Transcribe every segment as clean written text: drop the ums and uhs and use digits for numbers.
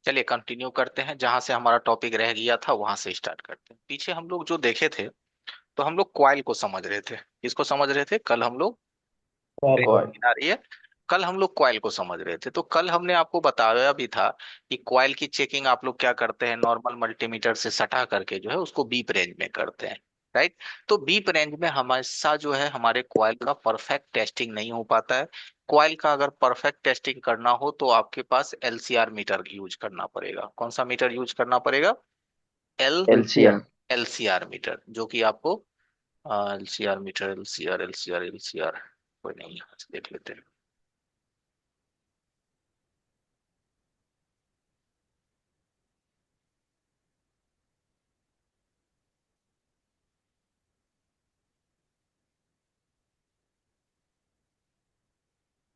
चलिए कंटिन्यू करते हैं, जहां से हमारा टॉपिक रह गया था वहां से स्टार्ट करते हैं। पीछे हम लोग जो देखे थे, तो हम लोग कॉइल को समझ रहे थे। किसको समझ रहे थे कल हम लोग? कॉल। आ रही है। कल हम लोग कॉइल को समझ रहे थे, तो कल हमने आपको बताया भी था कि कॉइल की चेकिंग आप लोग क्या करते हैं, नॉर्मल मल्टीमीटर से सटा करके जो है उसको बीप रेंज में करते हैं। राइट। तो बीप रेंज में हमेशा जो है हमारे कॉइल का परफेक्ट टेस्टिंग नहीं हो पाता है। कॉइल का अगर परफेक्ट टेस्टिंग करना हो तो आपके पास एलसीआर मीटर यूज करना पड़ेगा। कौन सा मीटर यूज करना पड़ेगा? L LCR. एलसीआर मीटर, जो कि आपको LCR meter, LCR LCR LCR कोई नहीं, यहाँ से देख लेते हैं।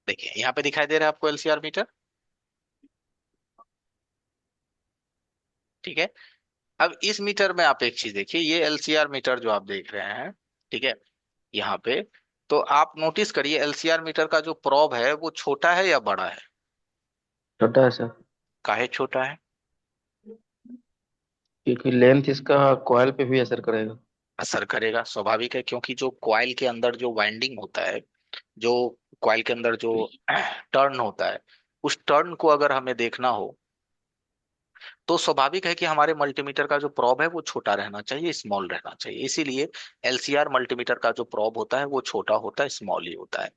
देखिए यहाँ पे दिखाई दे रहा है आपको एलसीआर मीटर। ठीक है। अब इस मीटर में आप एक चीज देखिए, ये एलसीआर मीटर जो आप देख रहे हैं, ठीक है, यहाँ पे, तो आप नोटिस करिए एलसीआर मीटर का जो प्रोब है वो छोटा है या बड़ा है? छोटा है सर। काहे छोटा है? क्योंकि लेंथ इसका कॉइल पे भी असर करेगा। असर करेगा, स्वाभाविक है, क्योंकि जो कॉइल के अंदर जो वाइंडिंग होता है, जो कॉइल के अंदर जो टर्न होता है, उस टर्न को अगर हमें देखना हो तो स्वाभाविक है कि हमारे मल्टीमीटर का जो प्रोब है वो छोटा रहना चाहिए, स्मॉल रहना चाहिए। इसीलिए एलसीआर मल्टीमीटर का जो प्रोब होता है वो छोटा होता है, स्मॉल ही होता है।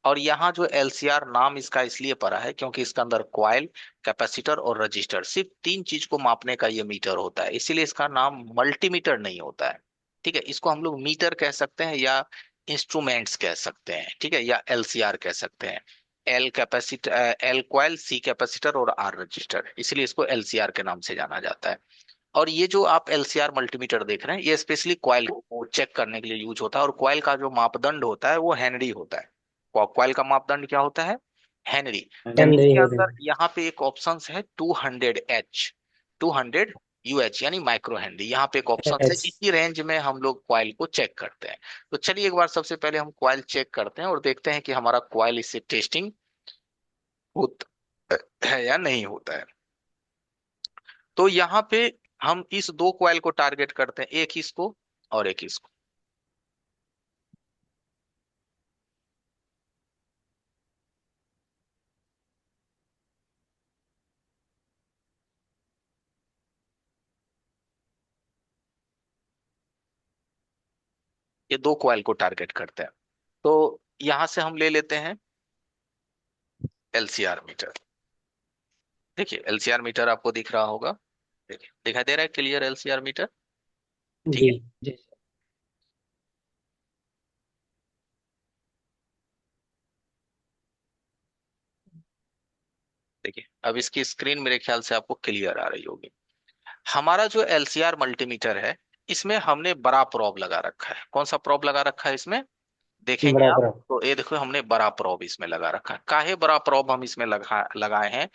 और यहाँ जो एलसीआर नाम इसका इसलिए पड़ा है क्योंकि इसके अंदर कॉइल, कैपेसिटर और रजिस्टर, सिर्फ तीन चीज को मापने का ये मीटर होता है, इसीलिए इसका नाम मल्टीमीटर नहीं होता है। ठीक है, इसको हम लोग मीटर कह सकते हैं या इंस्ट्रूमेंट्स कह सकते हैं, ठीक है, या एलसीआर कह सकते हैं। एल कैपेसिटर, एल कॉइल, सी कैपेसिटर और आर रजिस्टर, इसलिए इसको एलसीआर के नाम से जाना जाता है। और ये जो आप एलसीआर मल्टीमीटर देख रहे हैं ये स्पेशली कॉइल को चेक करने के लिए यूज होता है, और कॉइल का जो मापदंड होता है वो हेनरी होता है। कॉइल का मापदंड क्या होता है? हेनरी। जब हेनरी इसके हेनरी। अंदर यहाँ पे एक ऑप्शन है 200 एच, 200 यूएच यानी माइक्रो हेनरी, यहाँ पे एक ऑप्शन है, एच। इसी रेंज में हम लोग कॉइल को चेक करते हैं। तो चलिए एक बार सबसे पहले हम कॉइल चेक करते हैं और देखते हैं कि हमारा कॉइल इससे टेस्टिंग होता है या नहीं होता है। तो यहाँ पे हम इस दो कॉइल को टारगेट करते हैं, एक इसको और एक इसको। ये दो कॉइल को टारगेट करते हैं। तो यहां से हम ले लेते हैं एलसीआर मीटर। देखिए एलसीआर मीटर आपको दिख रहा होगा, देखिए दिखाई दे रहा है क्लियर एलसीआर मीटर। ठीक जी। है। जी। देखिए अब इसकी स्क्रीन मेरे ख्याल से आपको क्लियर आ रही होगी। हमारा जो एलसीआर मल्टीमीटर है, इसमें हमने बड़ा प्रोब लगा रखा है। कौन सा प्रोब लगा रखा है इसमें? देखेंगे आप, बराबर। तो ये देखो हमने बड़ा प्रोब इसमें लगा रखा है। काहे बड़ा प्रोब हम इसमें लगाए हैं?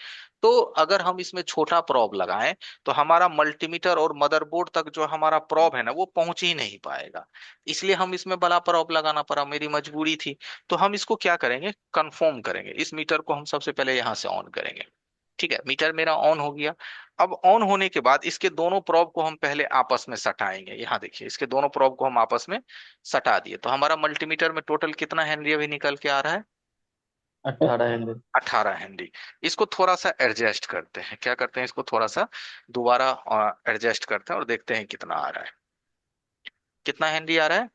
तो अगर हम इसमें छोटा प्रोब लगाएं तो हमारा मल्टीमीटर और मदरबोर्ड तक जो हमारा प्रोब है ना वो पहुंच ही नहीं पाएगा। इसलिए हम इसमें बड़ा प्रोब लगाना पड़ा, मेरी मजबूरी थी। तो हम इसको क्या करेंगे, कंफर्म करेंगे। इस मीटर को हम सबसे पहले यहां से ऑन करेंगे। ठीक है, मीटर मेरा ऑन हो गया। अब ऑन होने के बाद इसके दोनों प्रोब को हम पहले आपस में सटाएंगे। यहाँ देखिए इसके दोनों प्रोब को हम आपस में सटा दिए, तो हमारा मल्टीमीटर में टोटल कितना हेनरी अभी निकल के आ रहा है? 18 हेनरी। 18 हेनरी। इसको थोड़ा सा एडजस्ट करते हैं, क्या करते हैं, इसको थोड़ा सा दोबारा एडजस्ट करते हैं और देखते हैं कितना आ रहा है। कितना हेनरी आ रहा है?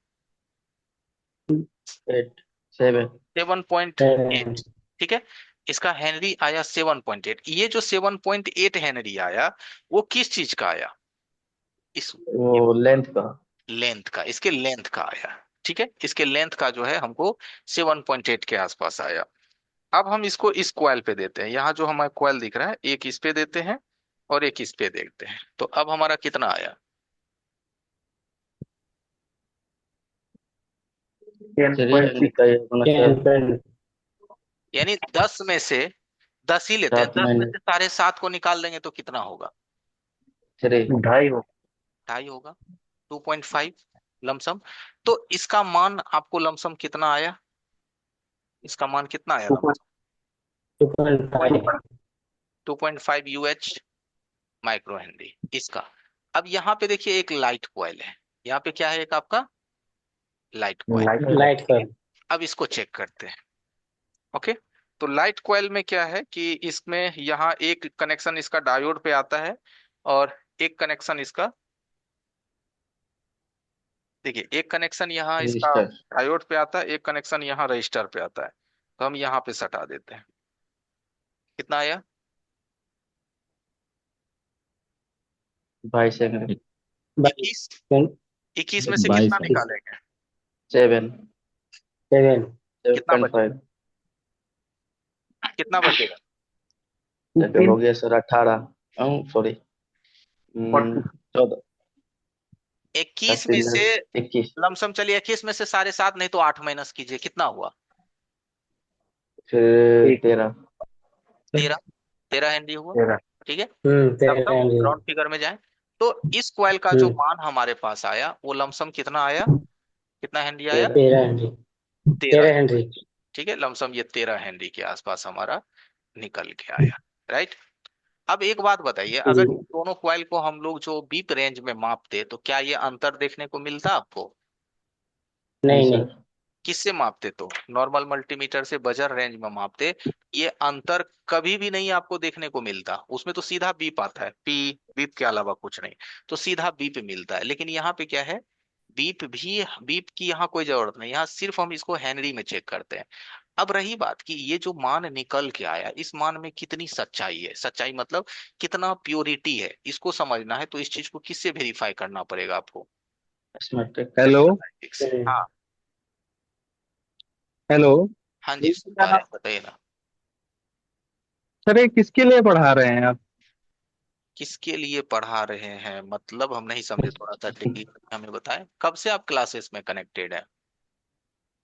8। 7। 7.8। ठीक है, इसका हेनरी आया 7.8। ये जो 7.8 हेनरी आया वो किस चीज का आया? इस वो लेंथ का। लेंथ का, इसके लेंथ का आया। ठीक है, इसके लेंथ का जो है हमको 7.8 के आसपास आया। अब हम इसको इस कॉइल पे देते हैं, यहाँ जो हमारा कॉइल दिख रहा है एक इस पे देते हैं और एक इस पे देखते हैं, तो अब हमारा कितना आया? 3 हेनरी का ये होना चाहिए। यानी 10 में से 10 ही लेते हैं, सात 10 में महीने से साढ़े 7 को निकाल देंगे तो कितना होगा? 3। ढाई हो। 2.5 होगा, 2.5 लमसम। तो इसका मान आपको लमसम कितना आया? इसका मान कितना आया two lump sum? Point 2.5। 2.5 U H. Micro henry इसका। अब यहाँ पे देखिए एक लाइट कॉइल है, यहाँ पे क्या है, एक आपका लाइट कॉइल। लाइट लाइट ठीक का। है, अब इसको चेक करते हैं। ओके, तो लाइट कॉइल में क्या है कि इसमें यहाँ एक कनेक्शन इसका डायोड पे आता है, और एक कनेक्शन इसका, देखिए एक कनेक्शन यहाँ इसका रजिस्टर। डायोड पे आता है, एक कनेक्शन यहाँ रजिस्टर पे आता है। तो हम यहाँ पे सटा देते हैं। कितना आया? 22 सेकंड। 21। बाईस। 21 में से कितना 22 है। निकालेंगे? 7। सेवन। सेवन कितना पॉइंट बचेगा? फाइव कितना बचेगा? हो गया सर 18। सॉरी, 14। 21 में 3 से 21। लमसम, चलिए 21 में से 7.5 नहीं तो 8 माइनस कीजिए, कितना हुआ? फिर 13। 13। 13 हेनरी हुआ। 13। ठीक है, लमसम तेरह। राउंड फिगर में जाए तो इस कॉइल का जो हम्म। मान हमारे पास आया वो लमसम कितना आया, कितना हेनरी आया? 13। 13 हेनरी। 13। 13 हेनरी। ठीक है, लमसम ये 13 हेनरी के आसपास हमारा निकल के आया। राइट। अब एक बात बताइए, अगर जी। इन दोनों कॉइल को हम लोग जो बीप रेंज में मापते तो क्या ये अंतर देखने को मिलता आपको? नहीं नहीं नहीं। सर। किससे मापते तो? नॉर्मल मल्टीमीटर से बजर रेंज में मापते, ये अंतर कभी भी नहीं आपको देखने को मिलता। उसमें तो सीधा बीप आता है, पी बीप के अलावा कुछ नहीं, तो सीधा बीप मिलता है। लेकिन यहाँ पे क्या है, बीप की यहाँ कोई जरूरत नहीं, यहाँ सिर्फ हम इसको हेनरी में चेक करते हैं। अब रही बात कि ये जो मान निकल के आया, इस मान में कितनी सच्चाई है, सच्चाई मतलब कितना प्योरिटी है, इसको समझना है तो इस चीज को किससे वेरीफाई करना पड़ेगा आपको? स्मेट्रिक। हेलो। Estimatics से। हाँ। हेलो। हाँ जी, सुन पा रहे हैं, बताइए ना। सर ये किसके लिए पढ़ा रहे हैं आप? किसके लिए पढ़ा रहे हैं मतलब हम नहीं समझे, थोड़ा सा टेक्निक हमें बताएं, कब से आप क्लासेस में कनेक्टेड है?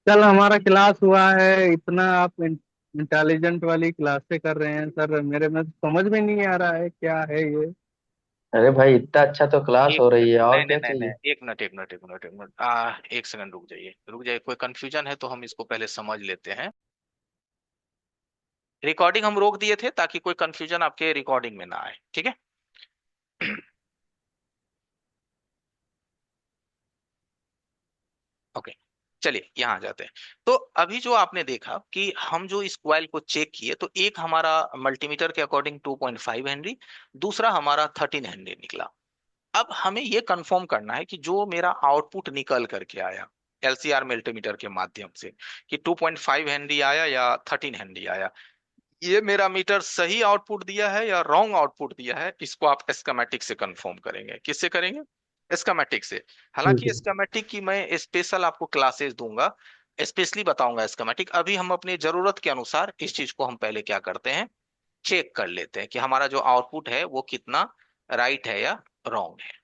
कल हमारा क्लास हुआ है, इतना आप इंटेलिजेंट वाली क्लासें कर रहे हैं सर, मेरे में तो समझ में नहीं आ रहा है क्या है ये। अरे भाई, इतना अच्छा तो क्लास एक हो मिनट, रही है, और नहीं नहीं क्या नहीं चाहिए? नहीं, एक मिनट एक मिनट एक मिनट एक मिनट, एक सेकंड रुक जाइए रुक जाइए, कोई कंफ्यूजन है तो हम इसको पहले समझ लेते हैं। रिकॉर्डिंग हम रोक दिए थे ताकि कोई कंफ्यूजन आपके रिकॉर्डिंग में ना आए, ठीक है। ओके, चलिए यहाँ आ जाते हैं। तो अभी जो आपने देखा कि हम जो इस कॉइल को चेक किए तो एक हमारा मल्टीमीटर के अकॉर्डिंग 2.5 हेनरी, दूसरा हमारा 13 हेनरी निकला। अब हमें ये कंफर्म करना है कि जो मेरा आउटपुट निकल करके आया एलसीआर मल्टीमीटर के माध्यम से, कि 2.5 हेनरी आया या 13 हेनरी आया, ये मेरा मीटर सही आउटपुट दिया है या रॉन्ग आउटपुट दिया है, इसको आप स्कीमेटिक से कंफर्म करेंगे। किससे करेंगे? स्कीमेटिक से। हालांकि जी। स्कीमेटिक की मैं स्पेशल आपको क्लासेस दूंगा, स्पेशली बताऊंगा स्कीमेटिक। अभी हम अपनी जरूरत के अनुसार इस चीज को हम पहले क्या करते हैं, चेक कर लेते हैं कि हमारा जो आउटपुट है वो कितना राइट है या रॉन्ग है।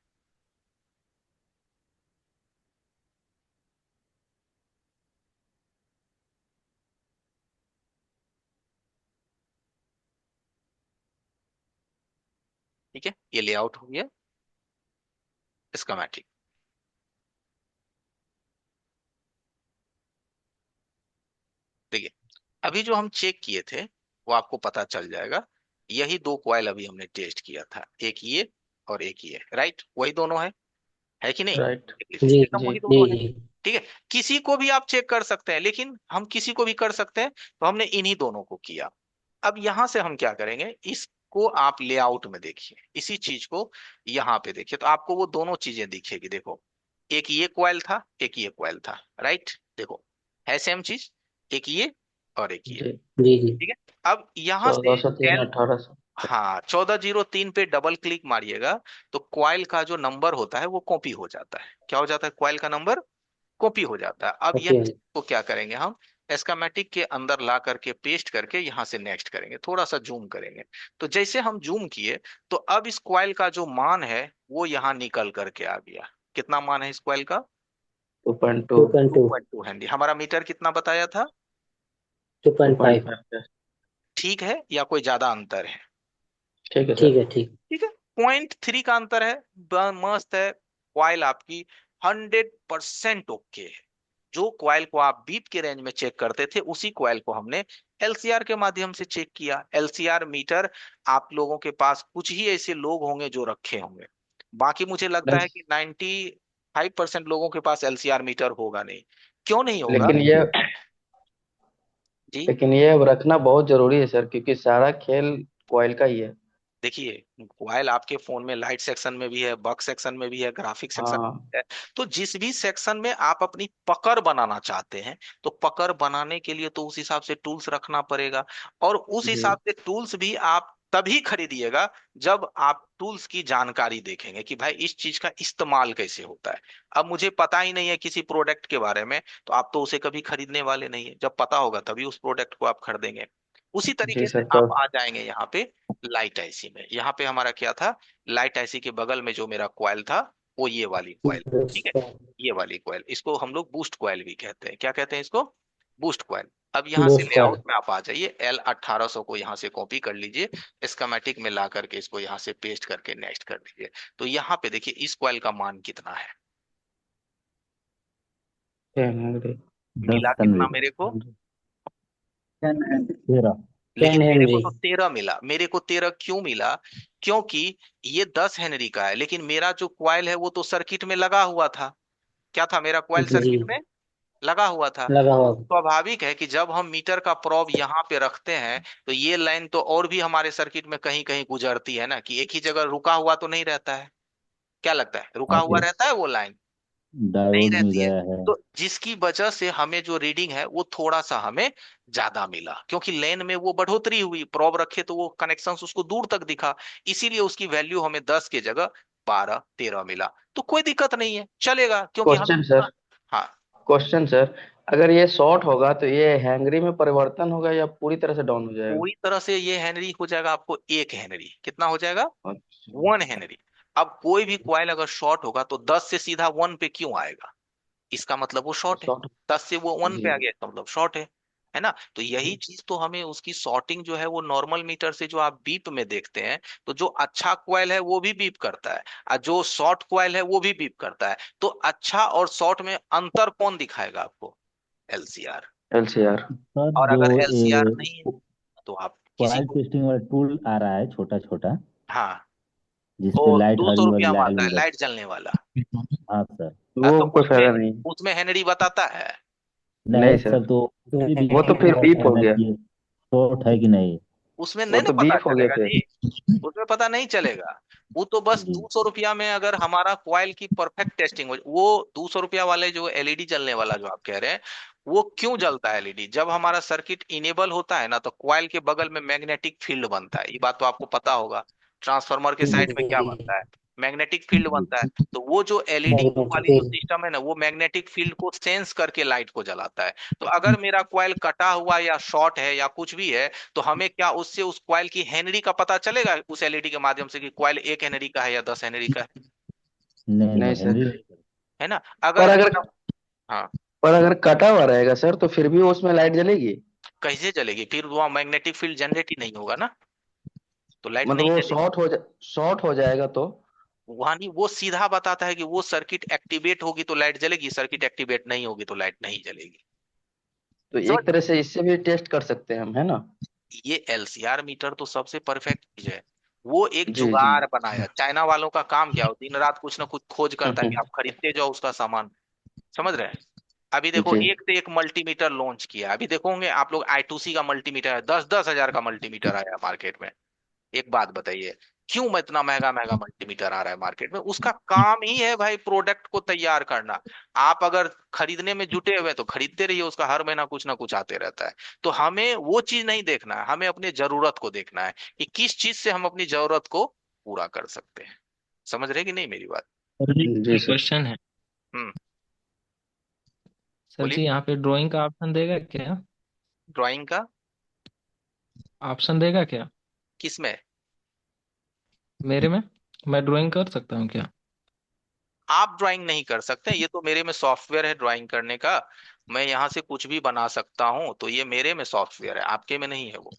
ठीक है, ये लेआउट हो गया स्कीमेटिक। देखिए, अभी जो हम चेक किए थे वो आपको पता चल जाएगा। यही दो कॉइल अभी हमने टेस्ट किया था, एक ये और एक ये, राइट, वही दोनों है कि नहीं? राइट। जी एकदम जी। वही जी दोनों है। जी। ठीक है, किसी को भी आप चेक कर सकते हैं, लेकिन हम किसी को भी कर सकते हैं, तो हमने इन्हीं दोनों को किया। अब यहां से हम क्या करेंगे, इसको आप लेआउट में देखिए, इसी चीज को यहाँ पे देखिए तो आपको वो दोनों चीजें दिखेगी। देखो, एक ये कॉइल था, एक ये कॉइल था, राइट। देखो, है सेम चीज, एक ये और एक ये। जी। जी जी। ठीक है, अब यहां से 1403 1800। हाँ 1403 पे डबल क्लिक मारिएगा तो क्वाइल का जो नंबर होता है वो कॉपी हो जाता है। क्या हो जाता है? क्वाइल का नंबर कॉपी हो जाता है। अब यह ओके। को क्या करेंगे हम, एस्कामेटिक के अंदर ला करके पेस्ट करके यहां से नेक्स्ट करेंगे, थोड़ा सा जूम करेंगे। तो जैसे हम जूम किए तो अब इस क्वाइल का जो मान है वो यहाँ निकल करके आ गया। कितना मान है इस क्वाइल का? 2.2। Two point two two point two henry. हमारा मीटर कितना बताया था? Two two point point five five ठीक है या कोई ज्यादा अंतर है? ठीक है ठीक सर। है ठीक। ठीक है, 0.3 का अंतर है। मस्त है, क्वाइल आपकी 100% ओके है। जो क्वाइल को आप बीप के रेंज में चेक करते थे उसी क्वाइल को हमने एलसीआर के माध्यम से चेक किया। एलसीआर मीटर आप लोगों के पास कुछ ही ऐसे लोग होंगे जो रखे होंगे, बाकी मुझे लगता है नहीं, कि 95% लोगों के पास एलसीआर मीटर होगा नहीं। क्यों नहीं होगा? लेकिन ये जी लेकिन ये अब रखना बहुत जरूरी है सर, क्योंकि सारा खेल कॉइल का ही है। देखिए, मोबाइल आपके फोन में लाइट सेक्शन में भी है, बग सेक्शन में भी है, ग्राफिक सेक्शन हाँ में है। तो जिस भी सेक्शन में आप अपनी पकड़ बनाना चाहते हैं, तो पकड़ बनाने के लिए तो उस हिसाब से टूल्स रखना पड़ेगा। और उस जी हिसाब से टूल्स भी आप तभी खरीदिएगा जब आप टूल्स की जानकारी देखेंगे कि भाई इस चीज का इस्तेमाल कैसे होता है। अब मुझे पता ही नहीं है किसी प्रोडक्ट के बारे में, तो आप तो उसे कभी खरीदने वाले नहीं है। जब पता होगा तभी उस प्रोडक्ट को आप खरीदेंगे। उसी जी तरीके से सर। आप तो आ जाएंगे यहाँ पे लाइट आईसी में। यहाँ पे हमारा क्या था, लाइट आईसी के बगल में जो मेरा कॉइल था वो ये वाली कॉइल, ठीक है। ये वाली कॉइल, इसको हम लोग बूस्ट कॉइल भी कहते हैं। क्या कहते हैं इसको? Boost coil. अब यहाँ से बूस्ट लेआउट कॉइल। में आप आ जाइए, L1800 को यहाँ से कॉपी कर लीजिए, स्कीमेटिक में ला करके इसको यहाँ से पेस्ट करके नेक्स्ट कर दीजिए। तो यहाँ पे देखिए इस कॉइल का मान कितना है, 10 हेनरी। मिला 10 हेनरी। कितना मेरे को? 13। लेकिन 10 मेरे को हेनरी। तो 13 मिला। मेरे को 13 क्यों मिला? क्योंकि ये 10 हेनरी का है, लेकिन मेरा जो क्वाइल है वो तो सर्किट में लगा हुआ था। क्या था, मेरा क्वाइल जी सर्किट में लगा हुआ था। लगा तो हुआ। स्वाभाविक है कि जब हम मीटर का प्रोब यहाँ पे रखते हैं, तो ये लाइन तो और भी हमारे सर्किट में कहीं कहीं गुजरती है ना, कि एक ही जगह रुका हुआ तो नहीं रहता है। क्या लगता है, रुका हाँ हुआ फिर रहता है वो लाइन? नहीं डायोड में रहती है। गया है। तो जिसकी वजह से हमें जो रीडिंग है वो थोड़ा सा हमें ज्यादा मिला, क्योंकि लेन में वो बढ़ोतरी हुई, प्रोब रखे तो वो कनेक्शंस उसको दूर तक दिखा। इसीलिए उसकी वैल्यू हमें 10 के जगह 12 13 मिला। तो कोई दिक्कत नहीं है, चलेगा, क्योंकि हमें क्वेश्चन उतना। सर। हाँ, क्वेश्चन सर, अगर ये शॉर्ट होगा तो ये हैंगरी में परिवर्तन होगा या पूरी तरह से डाउन हो जाएगा? पूरी तरह से ये हेनरी हो जाएगा आपको 1 हेनरी। कितना हो जाएगा? अच्छा। 1 हेनरी। अब कोई भी क्वाइल अगर शॉर्ट होगा तो 10 से सीधा 1 पे क्यों आएगा? इसका मतलब वो शॉर्ट है। शॉर्ट। 10 से वो 1 पे जी आ गया, इसका मतलब शॉर्ट है ना। तो यही जी। चीज तो हमें उसकी सॉर्टिंग जो है वो नॉर्मल मीटर से जो आप बीप में देखते हैं, तो जो अच्छा क्वाइल है वो भी बीप करता है, और जो शॉर्ट क्वाइल है वो भी बीप करता है। तो अच्छा और शॉर्ट में अंतर कौन दिखाएगा आपको? एलसीआर। एलसीआर। सर और जो अगर ये एलसीआर नहीं है तो आप किसी कॉइल को। टेस्टिंग वाला टूल आ रहा है छोटा छोटा, हाँ, जिस वो पे लाइट दो सौ हरी वाली रुपया में लाल आता है, वाली लाइट जलने वाला। हाँ सर। हाँ, वो तो कोई उसमें फायदा नहीं। उसमें हेनरी बताता है। नहीं नहीं सर, सर, तो उससे भी वो तो नहीं फिर पता बीप हो चलना गया। कि शॉर्ट है कि नहीं। उसमें वो नहीं ना तो पता बीप हो गया चलेगा फिर। जी। उसमें पता नहीं चलेगा। वो तो बस जी 200 रुपया में अगर हमारा क्वाइल की परफेक्ट टेस्टिंग हो, वो 200 रुपया वाले जो एलईडी जलने वाला जो आप कह रहे हैं, वो क्यों जलता है एलईडी? जब हमारा सर्किट इनेबल होता है ना, तो क्वाइल के बगल में मैग्नेटिक फील्ड बनता है। ये बात तो आपको पता होगा। ट्रांसफार्मर के साइड में क्या बनता है? मैग्नेटिक फील्ड जी बनता है। तो वो जो एलईडी वाली जो मैग्नेटिक सिस्टम है ना, वो मैग्नेटिक फील्ड को सेंस करके लाइट को जलाता है। तो अगर मेरा क्वाइल कटा हुआ या शॉर्ट है या कुछ भी है, तो हमें क्या उससे उस क्वाइल की हेनरी का पता चलेगा उस एलईडी के माध्यम से, कि क्वाइल 1 हेनरी का है या 10 हेनरी का नहीं नहीं नहीं सर, हेनरी नहीं सर। है ना? पर अगर अगर हमारा। हाँ, पर अगर कटा हुआ रहेगा सर तो फिर भी उसमें लाइट जलेगी? कैसे चलेगी? फिर वहाँ मैग्नेटिक फील्ड जनरेट ही नहीं होगा ना, तो लाइट मतलब नहीं वो चलेगी। शॉर्ट हो जाएगा तो? वहां नहीं, वो सीधा बताता है कि वो सर्किट एक्टिवेट होगी तो लाइट जलेगी, सर्किट एक्टिवेट नहीं होगी तो लाइट नहीं जलेगी। तो समझ एक रहे तरह से इससे भी टेस्ट कर सकते हैं हम, है ना? हैं? ये एलसीआर मीटर तो सबसे परफेक्ट चीज है। वो एक जी जी। जुगाड़ बनाया। चाइना वालों का काम क्या हो, दिन रात कुछ ना कुछ खोज करता है कि आप खरीदते जाओ उसका सामान। समझ रहे हैं? अभी देखो जी एक से एक मल्टीमीटर लॉन्च किया। अभी देखोगे आप लोग, I2C का मल्टीमीटर है, 10 10 हजार का मल्टीमीटर आया मार्केट में। एक बात बताइए, क्यों में इतना महंगा महंगा मल्टीमीटर आ रहा है मार्केट में? उसका काम ही है भाई प्रोडक्ट को तैयार करना। आप अगर खरीदने में जुटे हुए हैं तो खरीदते रहिए, उसका हर महीना कुछ ना कुछ आते रहता है। तो हमें वो चीज नहीं देखना है, हमें अपनी जरूरत को देखना है कि किस चीज से हम अपनी जरूरत को पूरा कर सकते हैं। समझ रहे कि नहीं मेरी बात? सर जी जी एक सर। क्वेश्चन है। हम्म, सर बोलिए। जी यहाँ पे ड्राइंग का ऑप्शन देगा क्या? ड्राइंग का? ऑप्शन देगा क्या किसमें? मेरे में? मैं ड्राइंग कर सकता हूँ क्या? आप ड्राइंग नहीं कर सकते, ये तो मेरे में सॉफ्टवेयर है ड्राइंग करने का। मैं यहाँ से कुछ भी बना सकता हूँ, तो ये मेरे में सॉफ्टवेयर है, आपके में नहीं है वो।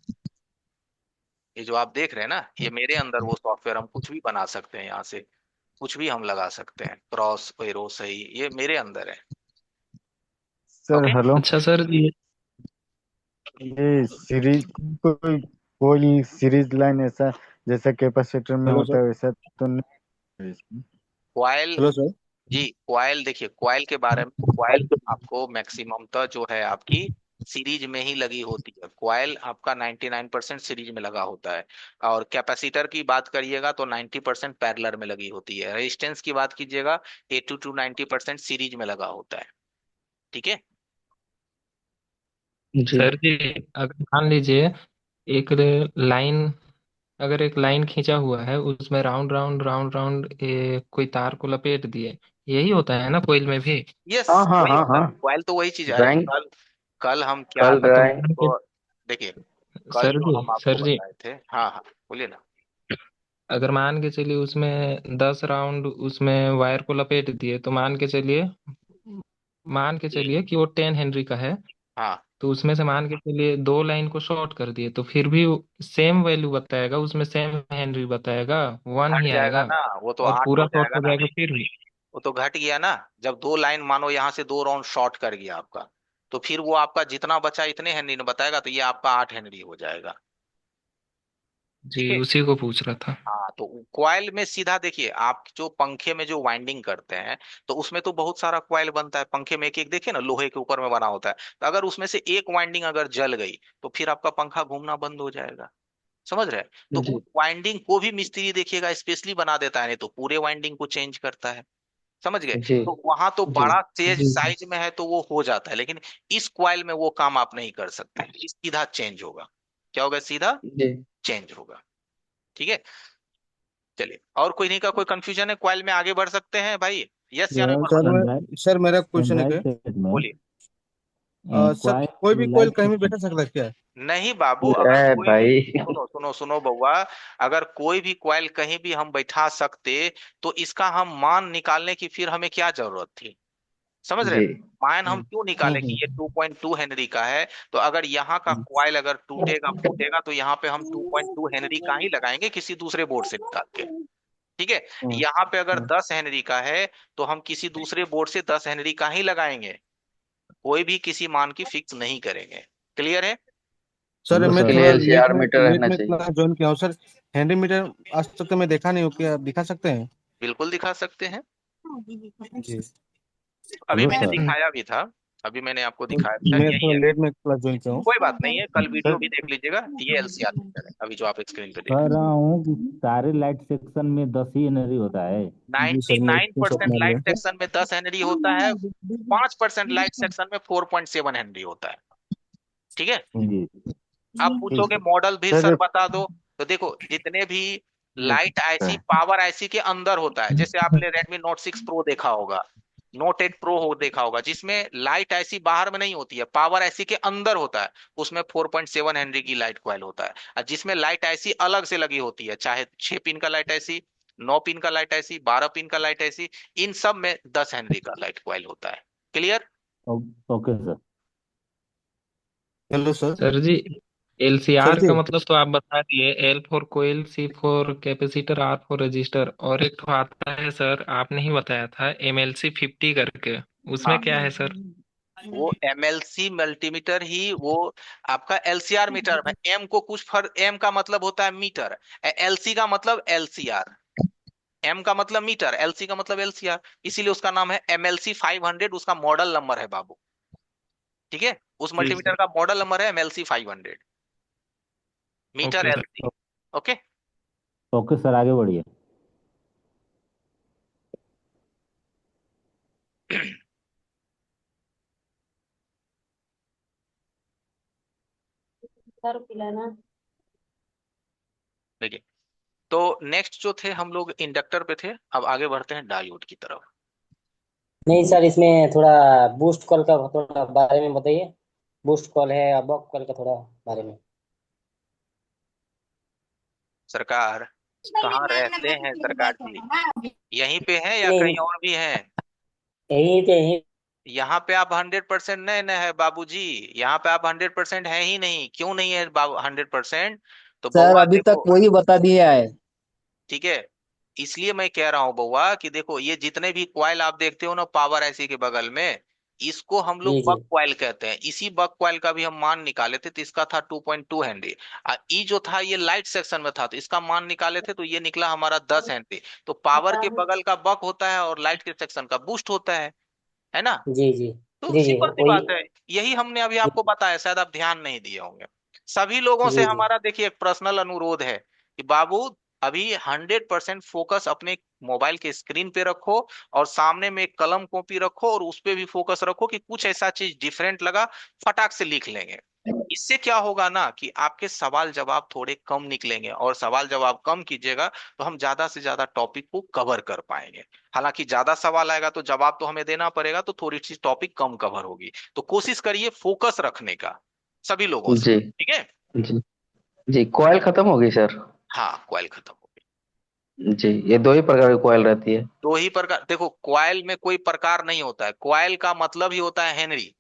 ये जो आप देख रहे हैं ना, ये मेरे अंदर वो सॉफ्टवेयर, हम कुछ भी बना सकते हैं यहाँ से। कुछ भी हम लगा सकते हैं, क्रॉस एरो सही, ये मेरे अंदर है। Sir okay. हेलो। अच्छा सर जी। ये सीरीज कोई कोई सीरीज लाइन ऐसा जैसा कैपेसिटर में हेलो होता सर। है वैसा तो नहीं है इसमें? Coil, hello sir. जी क्वाइल देखिए, क्वाइल के बारे में, क्वाइल आपको मैक्सिमम जो है आपकी सीरीज में ही लगी होती है। क्वाइल आपका 99% सीरीज में लगा होता है। और कैपेसिटर की बात करिएगा तो 90% पैरेलल में लगी होती है। रेजिस्टेंस की बात कीजिएगा 80 to 90% सीरीज में लगा होता है। ठीक है। जी सर जी, अगर मान लीजिए एक लाइन, अगर एक लाइन खींचा हुआ है, उसमें राउंड राउंड राउंड राउंड कोई तार को लपेट दिए, यही होता है ना कोयल में भी? यस, हाँ हाँ वही हाँ होता हाँ। है क्वाइल, तो वही चीज है। अरे ड्राइंग, कल, कल हम क्या कल हाँ, तो ड्राइंग। मान के, आपको, देखिए कल सर जो जी, हम आपको सर जी, बताए थे, हाँ हाँ बोलिए ना। अगर मान के चलिए उसमें 10 राउंड उसमें वायर को लपेट दिए, तो मान के चलिए कि वो 10 हेनरी का है। हाँ, तो उसमें से मान के चलिए 2 लाइन को शॉर्ट कर दिए, तो फिर भी सेम वैल्यू बताएगा, उसमें सेम हेनरी बताएगा, वन घट ही जाएगा आएगा। ना, वो तो और 8 पूरा हो शॉर्ट जाएगा हो ना। जाएगा फिर भी। वो तो घट गया ना। जब 2 लाइन मानो यहाँ से 2 राउंड शॉर्ट कर गया आपका, तो फिर वो आपका जितना बचा इतने हेनरी ने बताएगा, तो ये आपका 8 हेनरी हो जाएगा। ठीक जी, है। उसी को पूछ रहा था। हाँ, तो क्वाइल में सीधा देखिए, आप जो पंखे में जो वाइंडिंग करते हैं, तो उसमें तो बहुत सारा क्वाइल बनता है पंखे में। एक एक देखिए ना, लोहे के ऊपर में बना होता है। तो अगर उसमें से एक वाइंडिंग अगर जल गई, तो फिर आपका पंखा घूमना बंद हो जाएगा। समझ रहे हैं? तो जी उस वाइंडिंग को भी मिस्त्री देखिएगा स्पेशली बना देता है, नहीं तो पूरे वाइंडिंग को चेंज करता है। समझ गए? जी तो वहां तो जी बड़ा तेज जी जी। साइज में है तो वो हो जाता है, लेकिन इस क्वाइल में वो काम आप नहीं कर सकते। इस सीधा चेंज होगा। क्या होगा? सीधा जी। चेंज होगा। ठीक है। चलिए, और कोई नहीं का कोई कंफ्यूजन है क्वाइल में, आगे बढ़ सकते हैं भाई। यस या नो सर बोलो। सर मैं सनराइज, सर मेरा क्वेश्चन है सनराइज क्या? सेट में बोलिए। सर कोई भी क्वाइल कोयल लाइट कहीं भी सेक्शन। बैठा सकता है क्या? नहीं बाबू, अगर ए कोई भी, भाई। सुनो सुनो सुनो बउआ, अगर कोई भी क्वाइल कहीं भी हम बैठा सकते, तो इसका हम मान निकालने की फिर हमें क्या जरूरत थी? समझ रहे हैं? जी मान हम हम्म क्यों निकालें कि ये हम्म 2.2 हेनरी का है? तो अगर यहाँ का हम्म क्वाइल अगर टूटेगा फूटेगा, तो यहाँ पे हम 2.2 हेनरी का ही लगाएंगे किसी दूसरे बोर्ड से निकाल के। ठीक है। हम्म यहाँ पे अगर हम्म। 10 हेनरी का है, तो हम किसी दूसरे बोर्ड से 10 हेनरी का ही लगाएंगे। कोई भी किसी मान की फिक्स नहीं करेंगे। क्लियर है? सर मैं उसके सर लिए थोड़ा एलसीआर मीटर लेट रहना में चाहिए। क्लास ज्वाइन किया हूँ सर। हैंडी मीटर आज तक तो मैं देखा नहीं हूँ, क्या आप दिखा सकते हैं? बिल्कुल दिखा सकते हैं। जी। अभी हेलो मैंने सर। दिखाया भी था। अभी मैंने आपको तो दिखाया था, मैं यही थोड़ा है। लेट में क्लास ज्वाइन किया हूँ। कोई बात नहीं है, कल वीडियो सर भी देख लीजिएगा। ये एलसीआर मीटर है अभी जो आप स्क्रीन पे देख कह रहे रहा हूँ कि सारे लाइट सेक्शन में 10 ही एनर्जी होता है। हैं। जी सर, मैं 99% स्क्रीनशॉट मार लाइट लिया। सेक्शन में 10 हेनरी होता है। 5% लाइट सेक्शन में 4.7 हेनरी होता है। ठीक है। जी आप ठीक पूछोगे है मॉडल भी सर सर बता दो, तो देखो जितने भी ये लाइट है। आईसी, पावर आईसी के अंदर होता है, जैसे आपने Redmi Note 6 Pro देखा होगा, Note 8 Pro हो देखा होगा, जिसमें लाइट आईसी बाहर में नहीं होती है, पावर आईसी के अंदर होता है। उसमें 4.7 हेनरी की लाइट कॉइल होता है। और जिसमें लाइट आईसी अलग से लगी होती है, चाहे 6 पिन का लाइट आईसी, 9 पिन का लाइट आईसी, 12 पिन का लाइट आईसी, इन सब में 10 हेनरी का लाइट कॉइल होता है। Clear? Okay sir. Hello sir. Sir जी, सर एलसीआर जी। का मतलब तो आप बता दिए, L for coil, C for capacitor, R for resistor, और एक तो आता है सर, आपने ही बताया था एमएलसी 50 करके, उसमें हाँ, क्या है सर? वो एमएलसी मल्टीमीटर ही वो आपका एलसीआर मीटर में एम को कुछ फर्क, एम का मतलब होता है मीटर, एलसी का मतलब एलसीआर। एम का मतलब मीटर, एलसी का मतलब एलसीआर, इसीलिए उसका नाम है एमएलसी 500, उसका मॉडल नंबर है बाबू। ठीक है। उस जी मल्टीमीटर सर। का मॉडल नंबर है MLC 500, meter okay sir. LC. Okay. Okay sir, आगे बढ़िए। देखिए, तो नेक्स्ट जो थे हम लोग इंडक्टर पे थे, अब आगे बढ़ते हैं डायोड की तरफ। नहीं सर, इसमें थोड़ा बूस्ट कॉल का थोड़ा बारे में बताइए। बूस्ट कॉल है या बॉक कॉल का थोड़ा बारे में। सरकार, कहाँ रहते हैं सरकार जी? यहीं पे हैं या नहीं, कहीं और भी हैं? यहीं पे यहीं। यहाँ पे आप 100% नहीं न है बाबूजी। यहाँ पे आप 100% है ही नहीं। क्यों नहीं है बाबू 100%? तो सर बउआ अभी तक देखो, वही बता दिया है। ठीक है, इसलिए मैं कह रहा हूँ बउआ कि देखो, ये जितने भी क्वाइल आप देखते हो ना पावर आईसी के बगल में, इसको हम जी लोग जी बक कॉइल कहते हैं। इसी बक कॉइल का भी हम मान निकाले थे, तो इसका था 2.2 हेनरी। ई जो था ये लाइट सेक्शन में था, तो इसका मान निकाले थे तो ये निकला हमारा 10 हेनरी। तो पावर के बगल का बक होता है और लाइट के सेक्शन का बूस्ट होता है ना। जी जी तो जी जी सिंपल सी वही। बात है, यही हमने अभी जी आपको बताया, शायद आप ध्यान नहीं दिए होंगे। सभी लोगों से जी जी हमारा देखिए एक पर्सनल अनुरोध है कि बाबू अभी 100% फोकस अपने मोबाइल के स्क्रीन पे रखो, और सामने में एक कलम कॉपी रखो और उस पे भी फोकस रखो कि कुछ ऐसा चीज डिफरेंट लगा, फटाक से लिख लेंगे। इससे क्या होगा ना कि आपके सवाल जवाब थोड़े कम निकलेंगे, और सवाल जवाब कम कीजिएगा तो हम ज्यादा से ज्यादा टॉपिक को कवर कर पाएंगे। हालांकि ज्यादा सवाल आएगा तो जवाब तो हमें देना पड़ेगा, तो थोड़ी सी टॉपिक कम कवर होगी। तो कोशिश करिए फोकस रखने का सभी लोगों से, जी ठीक है। जी जी। कॉयल खत्म हो गई सर? हाँ, कॉइल खत्म हो गई। जी, ये दो ही प्रकार की कॉयल रहती है? दो ही प्रकार, देखो कॉइल में कोई प्रकार नहीं होता है, कॉइल का मतलब ही होता है हेनरी,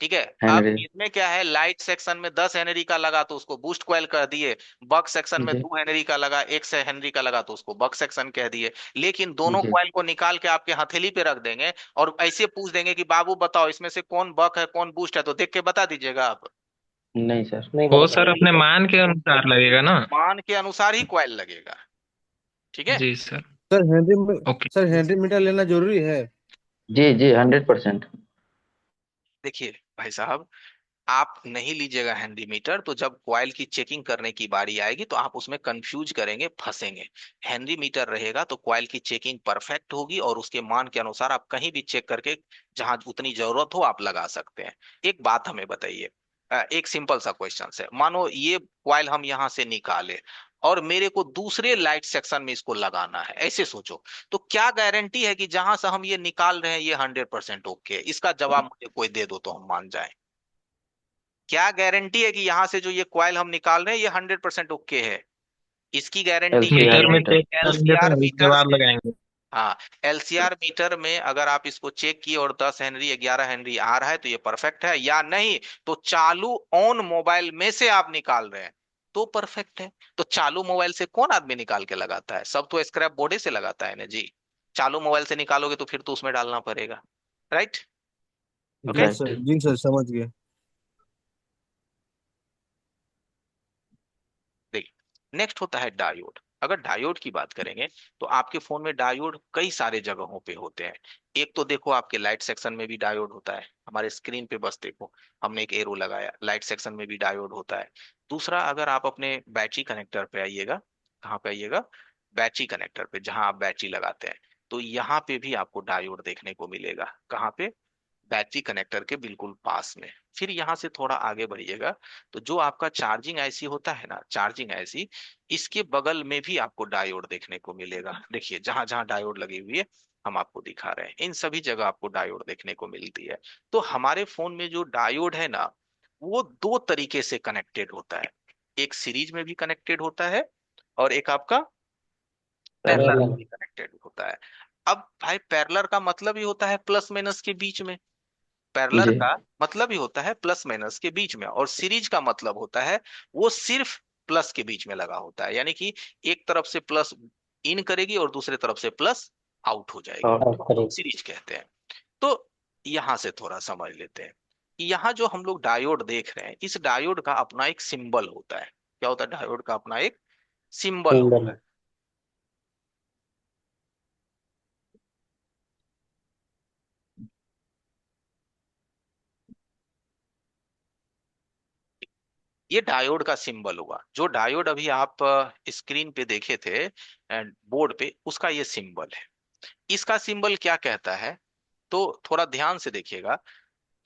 ठीक है। अब हेनरी। इसमें क्या है, लाइट सेक्शन में 10 हेनरी का लगा तो उसको बूस्ट कॉइल कर दिए, बक सेक्शन में जी 2 हेनरी का लगा, 1 से हेनरी का लगा तो उसको बक सेक्शन कह दिए। लेकिन दोनों जी। कॉइल को निकाल के आपके हथेली पे रख देंगे और ऐसे पूछ देंगे कि बाबू बताओ इसमें से कौन बक है कौन बूस्ट है, तो देख के बता दीजिएगा आप। नहीं सर। नहीं वो बता सर पाएंगे। अपने मान के अनुसार लगेगा ना। मान के अनुसार ही कॉइल लगेगा, ठीक है। जी sir. Sir henry okay. Sir henry meter लेना जरूरी है? जी जी, 100%। देखिए भाई साहब, आप नहीं लीजिएगा हेनरी मीटर तो जब कॉइल की चेकिंग करने की बारी आएगी तो आप उसमें कंफ्यूज करेंगे, फंसेंगे। हेनरी मीटर रहेगा तो कॉइल की चेकिंग परफेक्ट होगी, और उसके मान के अनुसार आप कहीं भी चेक करके जहां उतनी जरूरत हो आप लगा सकते हैं। एक बात हमें बताइए, एक सिंपल सा क्वेश्चन है, मानो ये कॉइल हम यहां से निकाले और मेरे को दूसरे लाइट सेक्शन में इसको लगाना है, ऐसे सोचो। तो क्या गारंटी है कि जहां से हम ये निकाल रहे हैं ये 100% ओके है? इसका जवाब मुझे कोई दे दो तो हम मान जाए। क्या गारंटी है कि यहां से जो ये कॉइल हम निकाल रहे हैं ये 100% ओके है? इसकी गारंटी यही एलसीआर मीटर है में कि मीटर। चेक करेंगे एलसीआर तो उसके मीटर बाद से, लगाएंगे। हाँ, एलसीआर मीटर में अगर आप इसको चेक किए और 10 हेनरी 11 हेनरी आ रहा है तो ये परफेक्ट है, या नहीं तो चालू ऑन मोबाइल में से आप निकाल रहे हैं तो परफेक्ट है। तो चालू मोबाइल से कौन आदमी निकाल के लगाता है? सब तो स्क्रैप बोर्डे से लगाता है ना जी। चालू मोबाइल से निकालोगे तो फिर तो उसमें डालना पड़ेगा, राइट। ओके। राइट। जी सर समझ गए। देखिए नेक्स्ट होता है डायोड। अगर डायोड की बात करेंगे तो आपके फोन में डायोड कई सारे जगहों पे होते हैं। एक तो देखो आपके लाइट सेक्शन में भी डायोड होता है, हमारे स्क्रीन पे बस देखो हमने एक एरो लगाया, लाइट सेक्शन में भी डायोड होता है। दूसरा, अगर आप अपने बैटरी कनेक्टर पे आइएगा, कहाँ पे आइएगा, बैटरी कनेक्टर पे जहां आप बैटरी लगाते हैं, तो यहाँ पे भी आपको डायोड देखने को मिलेगा। कहाँ पे? बैटरी कनेक्टर के बिल्कुल पास में। फिर यहाँ से थोड़ा आगे बढ़िएगा तो जो आपका चार्जिंग आईसी होता है ना, चार्जिंग आईसी, इसके बगल में भी आपको डायोड देखने को मिलेगा। देखिए जहां जहां डायोड लगी हुई है हम आपको दिखा रहे हैं, इन सभी जगह आपको डायोड देखने को मिलती है। तो हमारे फोन में जो डायोड है ना, वो दो तरीके से कनेक्टेड होता है। एक सीरीज में भी कनेक्टेड होता है, और एक आपका पैरेलल पैरेलल में पैरेलल। में। भी कनेक्टेड होता है। अब भाई पैरेलल का मतलब ही होता है प्लस माइनस के बीच में, पैरेलल जी। का मतलब ही होता है प्लस माइनस के बीच में, और सीरीज का मतलब होता है वो सिर्फ प्लस के बीच में लगा होता है, यानी कि एक तरफ से प्लस इन करेगी और दूसरे तरफ से प्लस आउट हो जाएगी, और और तो हम लोग करीब। सीरीज कहते हैं। तो यहां से थोड़ा समझ लेते हैं कि यहाँ जो हम लोग डायोड देख रहे हैं, इस डायोड का अपना एक सिंबल होता है। क्या होता है? डायोड का अपना एक सिंबल होता सिंबल। है। ये डायोड का सिंबल हुआ, जो डायोड अभी आप स्क्रीन पे देखे थे बोर्ड पे, उसका ये सिंबल है। इसका सिंबल क्या कहता है, तो थोड़ा ध्यान से देखिएगा।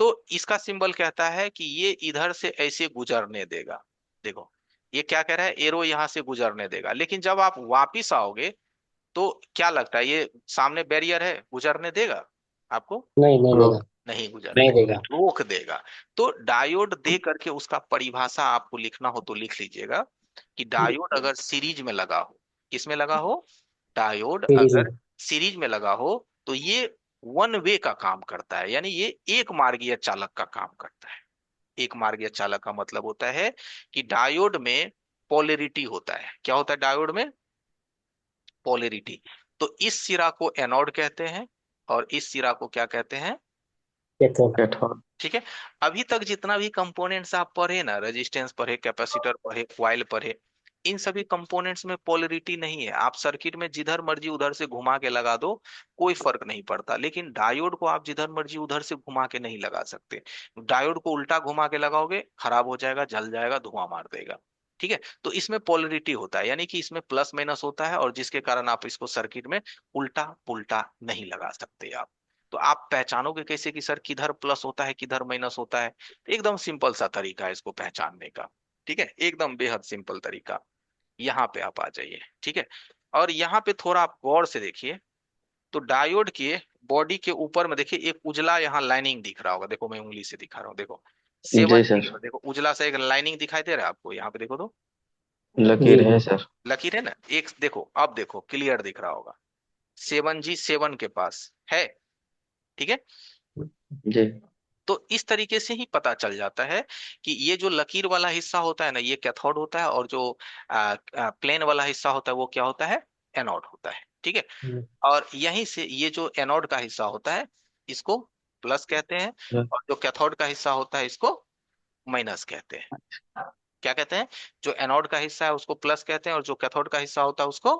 तो इसका सिंबल कहता है कि ये इधर से ऐसे गुजरने देगा। देखो ये क्या कह रहा है, एरो यहां से गुजरने देगा, लेकिन जब आप वापिस आओगे तो क्या लगता है ये सामने बैरियर है, गुजरने देगा आपको? नहीं नहीं देगा। रोक। नहीं नहीं गुजरने देगा। रोक देगा। तो डायोड दे करके उसका परिभाषा आपको लिखना हो तो लिख लीजिएगा कि डायोड अगर सीरीज में लगा हो, किसमें लगा हो, डायोड सीरीज अगर में। सीरीज में लगा हो तो ये वन वे का काम करता है, यानी ये एक मार्गीय चालक का काम करता है। एक मार्गीय चालक का मतलब होता है कि डायोड में पोलेरिटी होता है। क्या होता है डायोड में? पोलेरिटी। तो इस सिरा को एनोड कहते हैं और इस सिरा को क्या कहते हैं? कैथोड। कैथोड। ठीक है। अभी तक जितना भी कंपोनेंट्स आप पढ़े ना, रेजिस्टेंस पढ़े, कैपेसिटर पढ़े, क्वाइल पढ़े, इन सभी कंपोनेंट्स में पोलरिटी नहीं है। आप सर्किट में जिधर मर्जी उधर से घुमा के लगा दो, कोई फर्क नहीं पड़ता। लेकिन डायोड को आप जिधर मर्जी उधर से घुमा के नहीं लगा सकते। डायोड को उल्टा घुमा के लगाओगे, खराब हो जाएगा, जल जाएगा, धुआं मार देगा। ठीक है। तो इसमें पोलरिटी होता है, यानी कि इसमें प्लस माइनस होता है, और जिसके कारण आप इसको सर्किट में उल्टा पुल्टा नहीं लगा सकते आप। तो आप पहचानोगे कैसे कि सर किधर प्लस होता है किधर माइनस होता है? तो एकदम सिंपल सा तरीका है इसको पहचानने का। ठीक है, एकदम बेहद सिंपल तरीका। यहाँ पे आप आ जाइए। ठीक है। और यहाँ पे थोड़ा आप गौर से देखिए, तो डायोड के बॉडी के ऊपर में देखिए एक उजला यहाँ लाइनिंग दिख रहा होगा। देखो मैं उंगली से दिखा रहा हूँ, देखो सेवन जी जी सर। पर देखो उजला सा एक लाइनिंग दिखाई दे रहा है आपको, यहाँ पे देखो तो। जी लकीर है जी। सर। लकीर है ना, एक देखो, अब देखो क्लियर दिख रहा होगा। 7G7 के पास है। ठीक है। जी। तो इस तरीके से ही पता चल जाता है कि ये जो लकीर वाला हिस्सा होता है ना, ये कैथोड होता है, और जो प्लेन वाला हिस्सा होता है वो क्या होता है? एनोड होता है। ठीक है। और यहीं से ये जो एनोड का हिस्सा होता है, इसको प्लस कहते हैं, और जो कैथोड का हिस्सा होता है इसको माइनस कहते हैं। क्या कहते हैं? जो एनोड का हिस्सा है उसको प्लस कहते हैं, और जो कैथोड का हिस्सा होता है उसको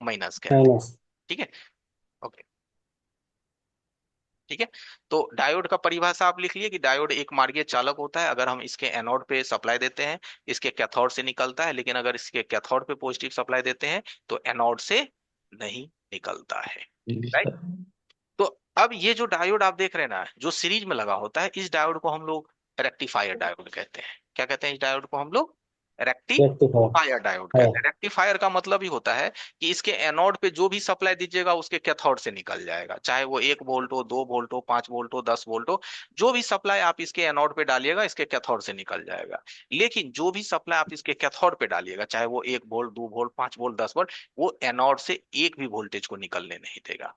माइनस कहते हैं। माइनस। ठीक है। ओके। ठीक है। तो डायोड का परिभाषा आप लिख लिए कि डायोड एक मार्गीय चालक होता है। अगर हम इसके एनोड पे सप्लाई देते हैं, इसके कैथोड से निकलता है, लेकिन अगर इसके कैथोड पे पॉजिटिव सप्लाई देते हैं तो एनोड से नहीं निकलता है। जी राइट। सर। तो अब ये जो डायोड आप देख रहे हैं ना, जो सीरीज में लगा होता है, इस डायोड को हम लोग रेक्टिफायर डायोड कहते हैं। क्या कहते हैं इस डायोड को? हम लोग रेक्टिफायर रेक्टिफायर डायोड है। कहते हैं। रेक्टिफायर का मतलब ही होता है कि इसके एनोड पे जो भी सप्लाई दीजिएगा उसके कैथोड से निकल जाएगा, चाहे वो 1 वोल्ट हो, 2 वोल्ट हो, 5 वोल्ट हो, 10 वोल्ट हो। जो भी सप्लाई आप इसके एनोड पे डालिएगा इसके कैथोड से निकल जाएगा। लेकिन जो भी सप्लाई आप इसके कैथोड पे डालिएगा, चाहे वो 1 वोल्ट, 2 वोल्ट, 5 वोल्ट, 10 वोल्ट, वो एनोड से एक भी वोल्टेज को निकलने नहीं देगा।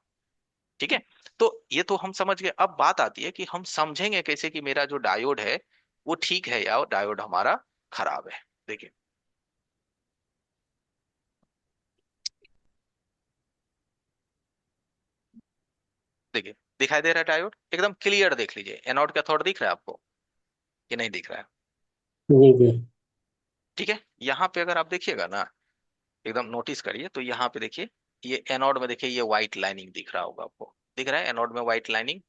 ठीक है। तो ये तो हम समझ गए। अब बात आती है कि हम समझेंगे कैसे कि मेरा जो डायोड है वो ठीक है या डायोड हमारा खराब है। देखिए, देखिए दिखाई दे रहा है डायोड एकदम क्लियर। देख लीजिए, एनोड कैथोड दिख रहा है आपको कि नहीं दिख रहा है? जी जी। ठीक है। यहाँ पे अगर आप देखिएगा ना, एकदम नोटिस करिए, तो यहाँ पे देखिए, ये एनोड में देखिए ये व्हाइट लाइनिंग दिख रहा होगा आपको, दिख रहा है एनोड में व्हाइट लाइनिंग?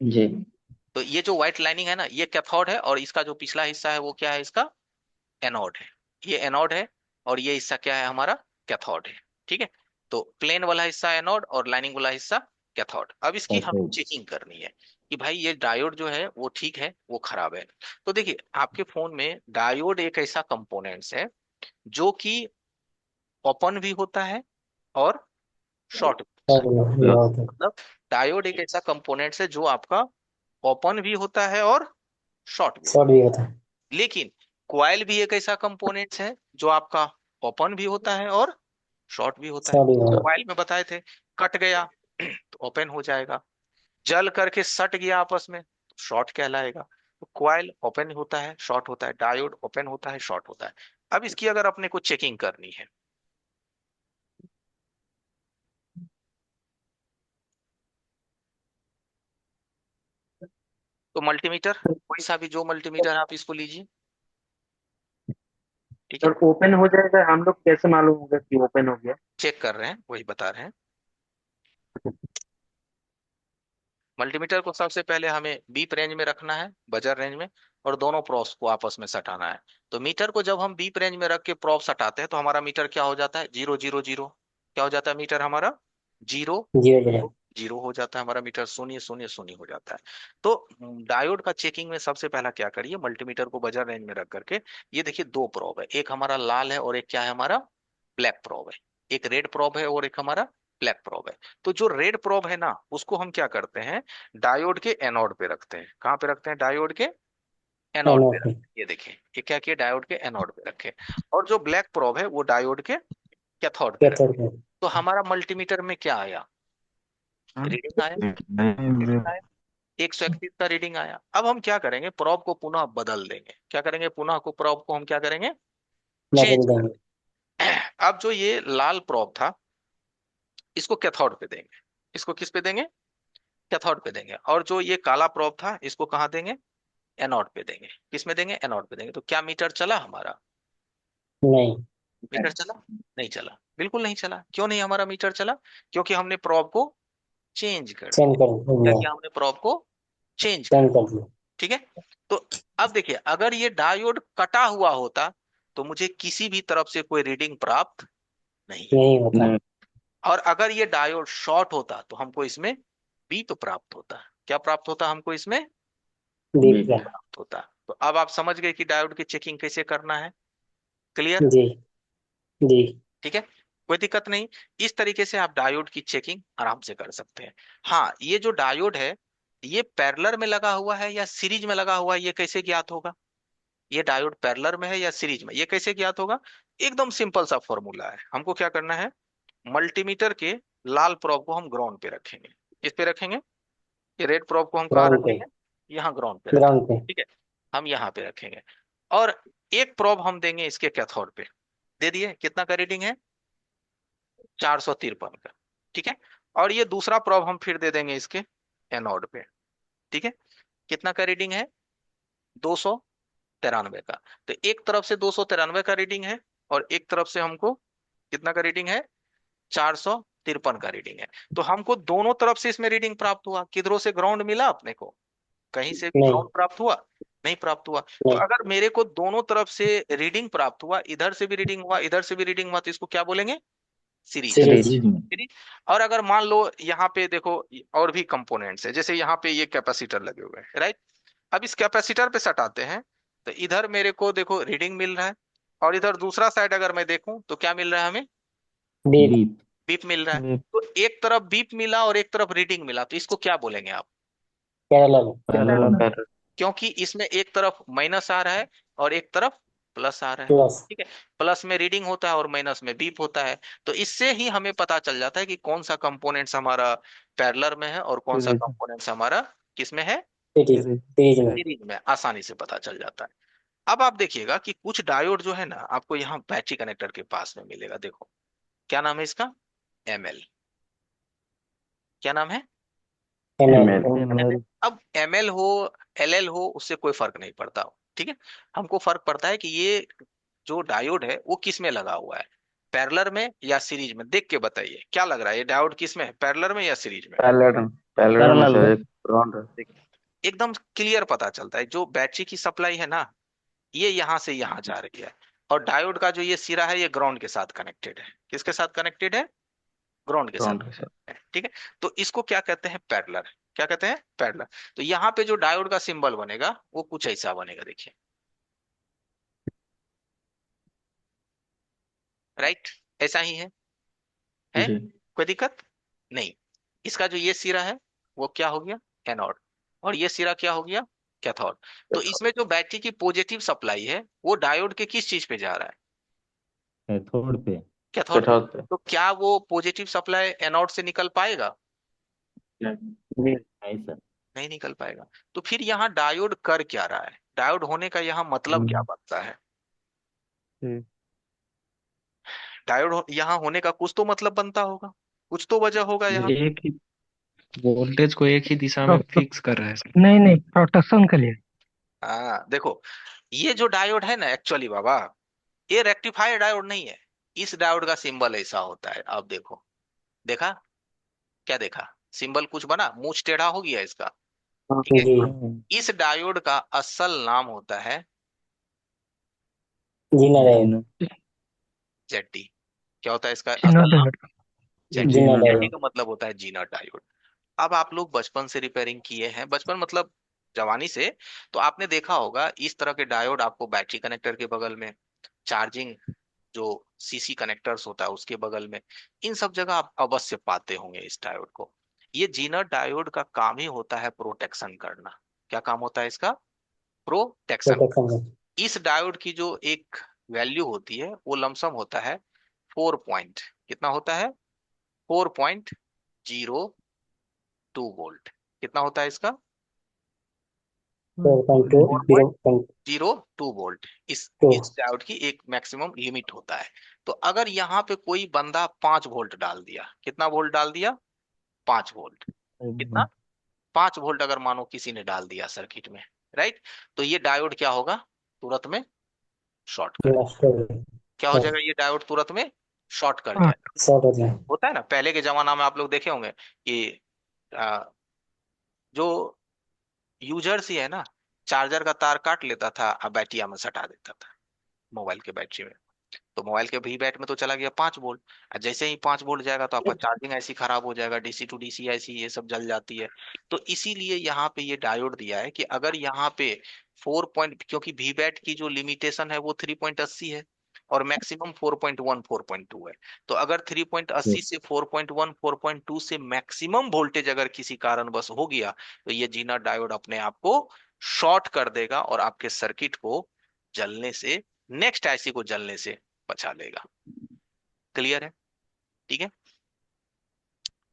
जी। तो ये जो व्हाइट लाइनिंग है ना, ये कैथोड है, और इसका जो पिछला हिस्सा है वो क्या है? इसका एनोड है। ये एनोड है, और ये हिस्सा क्या है? हमारा कैथोड है। ठीक है। तो प्लेन वाला हिस्सा एनोड और लाइनिंग वाला हिस्सा कैथोड। अब इसकी हमें कैथोड। चेकिंग करनी है कि भाई ये डायोड जो है वो ठीक है वो खराब है। तो देखिए, आपके फोन में डायोड एक ऐसा कंपोनेंट्स है जो कि ओपन भी होता है और शॉर्ट भी होता है। बहुत है। मतलब डायोड एक ऐसा कंपोनेंट्स है जो आपका ओपन भी होता है और शॉर्ट भी शॉर्ट होता भी होता है। है। लेकिन क्वाइल भी एक ऐसा कंपोनेंट्स है जो आपका ओपन भी होता है और शॉर्ट भी होता है। शॉर्ट भी होता है। क्वाइल में बताए थे, कट गया तो ओपन हो जाएगा, जल करके सट गया आपस में तो शॉर्ट कहलाएगा। तो क्वाइल ओपन होता है शॉर्ट होता है, डायोड ओपन होता है शॉर्ट होता है। अब इसकी अगर अपने को चेकिंग करनी है, तो मल्टीमीटर, कोई सा भी जो मल्टीमीटर आप इसको लीजिए। ठीक है। सर ओपन हो जाएगा, हम लोग कैसे मालूम होगा कि ओपन हो गया? चेक कर रहे हैं, वही बता रहे हैं। मल्टीमीटर को सबसे पहले हमें बीप रेंज में रखना है, बजर रेंज में, और दोनों प्रोब्स को आपस में सटाना है। तो मीटर को जब हम बीप रेंज में रख के प्रोब सटाते हैं तो हमारा मीटर क्या हो जाता है? 0 0 0। क्या हो जाता है मीटर हमारा? जीरो। Zero zero. जीरो हो जाता है हमारा मीटर, शून्य शून्य शून्य हो जाता है। तो डायोड का चेकिंग में सबसे पहला क्या करिए, मल्टीमीटर को बजर रेंज में रख करके, ये देखिए दो प्रोब है, एक हमारा लाल है और एक क्या है हमारा? ब्लैक प्रोब है। एक रेड प्रोब है और एक हमारा ब्लैक प्रोब है। तो जो रेड प्रोब है ना, उसको हम क्या करते हैं? डायोड के एनोड पे रखते हैं। कहाँ पे रखते हैं? डायोड के एनोड पे एनोड पे। रखते हैं। ये देखिए, ये क्या किया? डायोड के एनोड पे रखे। और जो ब्लैक प्रोब है वो डायोड के कैथोड पे कैथोड रखे। पे। तो हमारा मल्टीमीटर में क्या आया? रीडिंग आया। नहीं, रीडिंग आया, 131 का रीडिंग आया। अब हम क्या करेंगे? प्रोब को पुनः बदल देंगे। क्या करेंगे? पुनः को प्रोब को हम क्या करेंगे? चेंज बदल कर देंगे। देंगे। अब जो ये लाल प्रोब था इसको कैथोड पे देंगे। इसको किस पे देंगे? कैथोड पे देंगे, और जो ये काला प्रोब था इसको कहाँ देंगे, एनोड पे देंगे। किस में देंगे, एनोड पे देंगे। तो क्या मीटर चला हमारा, नहीं, मीटर चला, नहीं चला, बिल्कुल नहीं चला। क्यों नहीं हमारा मीटर चला, क्योंकि हमने प्रोब को चेंज कर चेंज दिया। कर क्या दिया, किया हमने, प्रोब को चेंज कर चेंज दिया। कर दिया। ठीक है। तो अब देखिए, अगर ये डायोड कटा हुआ होता तो मुझे किसी भी तरफ से कोई रीडिंग प्राप्त नहीं हो, नहीं होता। नहीं। और अगर ये डायोड शॉर्ट होता तो हमको इसमें बीप प्राप्त होता। क्या प्राप्त होता हमको इसमें, दीप का। प्राप्त होता। तो अब आप समझ गए कि डायोड की चेकिंग कैसे करना है। क्लियर, जी जी। ठीक है, कोई दिक्कत नहीं। इस तरीके से आप डायोड की चेकिंग आराम से कर सकते हैं। हाँ, ये जो डायोड है ये पैरेलल में लगा हुआ है या सीरीज में लगा हुआ है, ये कैसे ज्ञात होगा, ये डायोड पैरेलल में है या सीरीज में, ये कैसे ज्ञात होगा। एकदम सिंपल सा फॉर्मूला है। हमको क्या करना है, मल्टीमीटर के लाल प्रोब को हम ग्राउंड पे रखेंगे। किस पे रखेंगे, ये रेड प्रोब को हम कहाँ ग्राउंड पे, रखेंगे, यहाँ ग्राउंड पे रखेंगे। ग्राउंड पे। ठीक है, हम यहाँ पे रखेंगे। और एक प्रोब हम देंगे इसके कैथोड पे, दे दिए, कितना का रीडिंग है, 453 का। ठीक है, और ये दूसरा प्रोब हम फिर दे देंगे इसके एनोड पे। ठीक है, कितना का रीडिंग है, 293 का। तो एक तरफ से 293 का रीडिंग है, और एक तरफ से हमको कितना का रीडिंग है, 453 का रीडिंग है। तो हमको दोनों तरफ से इसमें रीडिंग प्राप्त हुआ। किधरों से ग्राउंड मिला अपने को, कहीं से भी नहीं, ग्राउंड प्राप्त हुआ, नहीं प्राप्त हुआ। तो नहीं। अगर मेरे को दोनों तरफ से रीडिंग प्राप्त हुआ, इधर से भी रीडिंग हुआ, इधर से भी रीडिंग हुआ, तो इसको क्या बोलेंगे, सीरीज। सीरीज। सीरीज में। सीरीज। और अगर मान लो यहाँ पे देखो और भी कंपोनेंट्स है, जैसे यहाँ पे ये कैपेसिटर लगे हुए हैं, राइट। अब इस कैपेसिटर पे सटाते हैं तो इधर मेरे को देखो रीडिंग मिल रहा है, और इधर दूसरा साइड अगर मैं देखूं तो क्या मिल रहा है हमें, बीप। बीप। बीप मिल रहा है। ये तो एक तरफ बीप मिला और एक तरफ रीडिंग मिला, तो इसको क्या बोलेंगे आप, पैरेलल। पैरेलल में। पैरेलल। क्योंकि इसमें एक तरफ माइनस आ रहा है और एक तरफ प्लस आ रहा है। प्लस। ठीक है, प्लस में रीडिंग होता है और माइनस में बीप होता है। तो इससे ही हमें पता चल जाता है कि कौन सा कंपोनेंट्स हमारा पैरेलल में है और कौन सा सीरीज। कंपोनेंट्स हमारा किस में है, सीरीज, सीरीज। सीरीज में। सीरीज में। आसानी से पता चल जाता है। अब आप देखिएगा कि कुछ डायोड जो है ना आपको यहाँ बैटरी कनेक्टर के पास में मिलेगा। देखो क्या नाम है इसका, एमएल। क्या नाम है, एमएल। एमएल। अब एमएल हो एलएल हो उससे कोई फर्क नहीं पड़ता। ठीक है, हमको फर्क पड़ता है कि ये जो डायोड है वो किस में लगा हुआ है, पैरेलल में या सीरीज में। देख के बताइए क्या लग रहा है, ये डायोड किस में है, पैरेलल में या सीरीज में। पैरेलल। पैरेलल में पैरेलल सर, में। एक ग्राउंड है। देखिए, एकदम क्लियर पता चलता है। जो बैटरी की सप्लाई है ना ये यहाँ से यहाँ जा रही है, और डायोड का जो ये सिरा है ये ग्राउंड के साथ कनेक्टेड है। किसके साथ कनेक्टेड है, ग्राउंड के साथ ग्राउंड के साथ। है। ठीक है, तो इसको क्या कहते हैं, पैरेलल। क्या कहते हैं, पैरेलल। तो यहाँ पे जो डायोड का सिंबल बनेगा वो कुछ ऐसा बनेगा, देखिए, राइट, ऐसा ही है जी। कोई दिक्कत नहीं। इसका जो ये सिरा है वो क्या हो गया, एनोड, और ये सिरा क्या हो गया, कैथोड। तो इसमें जो बैटरी की पॉजिटिव सप्लाई है वो डायोड के किस चीज पे जा रहा है, कैथोड पे। कैथोड पे। कैथोड पे। तो क्या वो पॉजिटिव सप्लाई एनोड से निकल पाएगा, नहीं। नहीं सर। नहीं निकल पाएगा। तो फिर यहाँ डायोड कर क्या रहा है, डायोड होने का यहाँ मतलब क्या बनता है, जी। डायोड यहाँ होने का कुछ तो मतलब बनता होगा, कुछ तो वजह होगा यहाँ। एक ही वोल्टेज को एक ही दिशा में फिक्स कर रहा है सर। नहीं नहीं, प्रोटेक्शन के लिए। हाँ देखो, ये जो डायोड है ना एक्चुअली बाबा, ये रेक्टिफायर डायोड नहीं है। इस डायोड का सिंबल ऐसा होता है, आप देखो, देखा, क्या देखा, सिंबल कुछ बना, मुंह टेढ़ा हो गया इसका। ठीक है, जी। इस डायोड का असल नाम होता है जीना रहेगा। जीना। जेटी। क्या होता है इसका जीना असल नाम, डायोड। जेटी। जीना जेटी रहेगा। का मतलब होता है जीना डायोड। अब आप लोग बचपन से रिपेयरिंग किए हैं, बचपन मतलब जवानी से, तो आपने देखा होगा इस तरह के डायोड आपको बैटरी कनेक्टर के बगल में, चार्जिंग जो सीसी कनेक्टर्स होता है उसके बगल में, इन सब जगह आप अवश्य पाते होंगे इस डायोड को। ये जीनर डायोड का काम ही होता है प्रोटेक्शन करना। क्या काम होता है इसका, प्रोटेक्शन। प्रोटेक्शन। इस डायोड की जो एक वैल्यू होती है वो लमसम होता है 4 पॉइंट, कितना होता है, 4.02 वोल्ट। कितना होता है इसका, 4.2, 0.2। 4.02 वोल्ट। इस डायोड की एक मैक्सिमम लिमिट होता है। तो अगर यहाँ पे कोई बंदा 5 वोल्ट डाल दिया, कितना वोल्ट डाल दिया, 5 वोल्ट, कितना, 5 वोल्ट अगर मानो किसी ने डाल दिया सर्किट में, राइट, तो ये डायोड क्या होगा, तुरंत में शॉर्ट कर, क्या हो जाएगा, ये डायोड तुरंत में शॉर्ट कर जाएगा। शॉर्ट हो जाए। होता है ना, पहले के जमाना में आप लोग देखे होंगे कि आ, जो यूजर्स ही है ना, चार्जर का तार काट लेता था और बैटरिया में सटा देता था, मोबाइल के बैटरी में। तो मोबाइल के भी बैट में तो चला गया 5 वोल्ट, और जैसे ही 5 वोल्ट जाएगा तो आपका चार्जिंग ऐसी खराब हो जाएगा, डीसी टू डीसी ऐसी ये सब जल जाती है। तो इसीलिए यहाँ पे ये डायोड दिया है कि अगर यहाँ पे 4 क्योंकि वी बैट की जो लिमिटेशन है वो 3.80 है और मैक्सिमम 4.1 4.2 है। तो अगर 3.80 से 4.1 4.2 से मैक्सिमम वोल्टेज अगर किसी कारणवश हो गया तो ये जीना डायोड अपने आप को शॉर्ट कर देगा और आपके सर्किट को जलने से, नेक्स्ट आईसी को जलने से बचा लेगा। क्लियर है? ठीक है।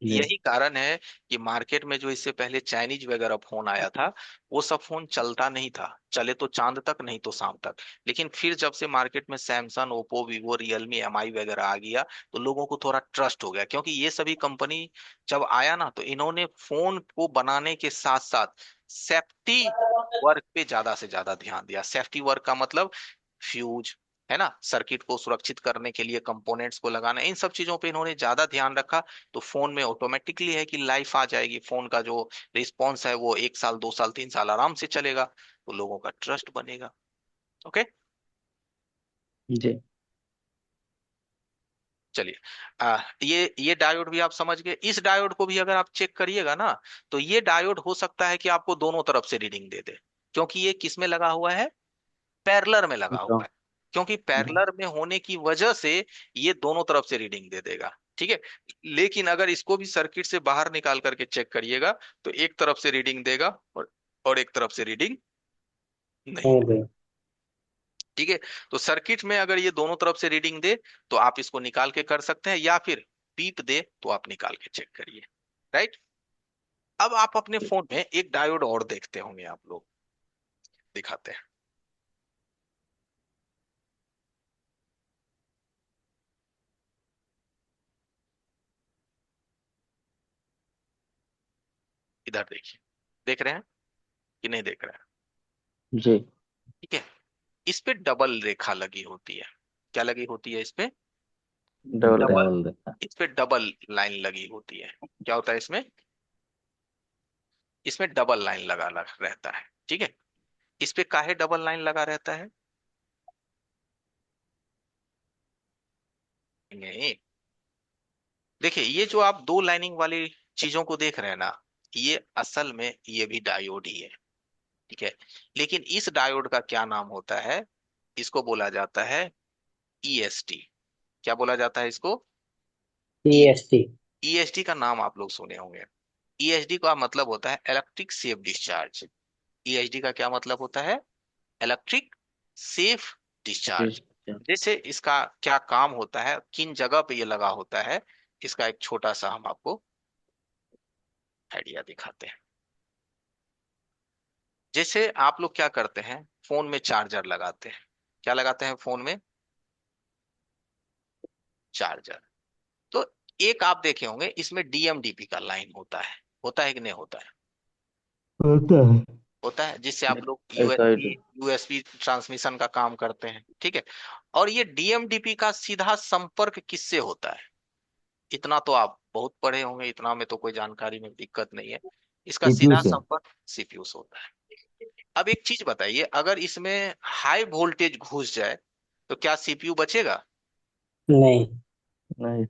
जी। यही कारण है कि मार्केट में जो इससे पहले चाइनीज वगैरह फोन आया था वो सब फोन चलता नहीं था, चले तो चांद तक नहीं तो शाम तक। लेकिन फिर जब से मार्केट में Samsung, Oppo, Vivo, Realme, MI वगैरह आ गया तो लोगों को थोड़ा ट्रस्ट हो गया, क्योंकि ये सभी कंपनी जब आया ना तो इन्होंने फोन को बनाने के साथ साथ सेफ्टी वर्क पे ज्यादा से ज्यादा ध्यान दिया। सेफ्टी वर्क का मतलब फ्यूज है ना, सर्किट को सुरक्षित करने के लिए कंपोनेंट्स को लगाना, इन सब चीजों पे इन्होंने ज्यादा ध्यान रखा। तो फोन में ऑटोमेटिकली है कि लाइफ आ जाएगी, फोन का जो रिस्पॉन्स है वो 1 साल 2 साल 3 साल आराम से चलेगा, तो लोगों का ट्रस्ट बनेगा। ओके, जी। चलिए। ये डायोड भी आप समझ गए। इस डायोड को भी अगर आप चेक करिएगा ना तो ये डायोड हो सकता है कि आपको दोनों तरफ से रीडिंग दे दे, क्योंकि ये किस में लगा हुआ है, पैरेलल में लगा तो हुआ है। क्योंकि पैरेलल में होने की वजह से ये दोनों तरफ से रीडिंग दे देगा, ठीक है। लेकिन अगर इसको भी सर्किट से बाहर निकाल करके चेक करिएगा तो एक तरफ से रीडिंग देगा और एक तरफ से रीडिंग नहीं नहीं देगा, दे। ठीक है। तो सर्किट में अगर ये दोनों तरफ से रीडिंग दे तो आप इसको निकाल के कर सकते हैं, या फिर बीप दे तो आप निकाल के चेक करिए, राइट। अब आप अपने फोन में एक डायोड और देखते होंगे, आप लोग दिखाते हैं, इधर देखिए, देख रहे हैं कि नहीं देख रहे हैं? जी। ठीक है। इस पे डबल रेखा लगी होती है, क्या लगी होती है इस पे, डबल डबल, डबल देखा। इस पे डबल लाइन लगी होती है। क्या होता है इसमें, इसमें डबल लाइन लगा रहता है, ठीक है। इस पे काहे डबल लाइन लगा रहता है, नहीं, देखिए ये जो आप दो लाइनिंग वाली चीजों को देख रहे हैं ना, ये असल में ये भी डायोड ही है, ठीक है। लेकिन इस डायोड का क्या नाम होता है, इसको बोला जाता है ईएसटी। क्या बोला जाता है इसको, ईएसटी। ईएसटी का नाम आप लोग सुने होंगे। ईएसडी का मतलब होता है इलेक्ट्रिक सेफ डिस्चार्ज। ईएसडी का क्या मतलब होता है, इलेक्ट्रिक सेफ डिस्चार्ज। जैसे इसका क्या काम होता है, किन जगह पे ये लगा होता है, इसका एक छोटा सा हम आपको आइडिया दिखाते हैं। जैसे आप लोग क्या करते हैं, फोन में चार्जर लगाते हैं, क्या लगाते हैं फोन में, चार्जर। तो एक आप देखे होंगे इसमें डीएमडीपी का लाइन होता है कि नहीं होता है, होता है। होता है, जिससे आप लोग SID। यूएसबी यूएसबी ट्रांसमिशन का काम करते हैं, ठीक है। और ये डीएमडीपी का सीधा संपर्क किससे होता है, इतना तो आप बहुत पढ़े होंगे, इतना में तो कोई जानकारी में दिक्कत नहीं है। इसका सीपीयू सीधा से। संपर्क सीपीयू से होता है। अब एक चीज बताइए, अगर इसमें हाई वोल्टेज घुस जाए तो क्या सीपीयू बचेगा, नहीं। नहीं।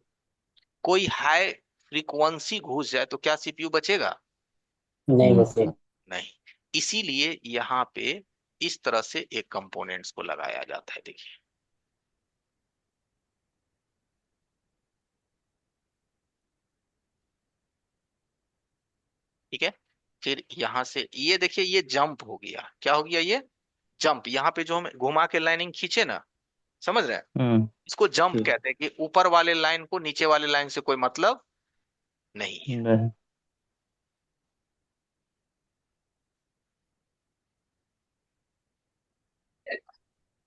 कोई हाई फ्रीक्वेंसी घुस जाए तो क्या सीपीयू बचेगा, नहीं बचे। नहीं। इसीलिए यहाँ पे इस तरह से एक कंपोनेंट्स को लगाया जाता है, देखिए, ठीक है। फिर यहां से ये देखिए, ये जंप हो गया, क्या हो गया ये जंप, यहाँ पे जो हम घुमा के लाइनिंग खींचे ना, समझ रहे हैं, इसको जंप ठीक। कहते हैं कि ऊपर वाले लाइन को नीचे वाले लाइन से कोई मतलब नहीं है, नहीं।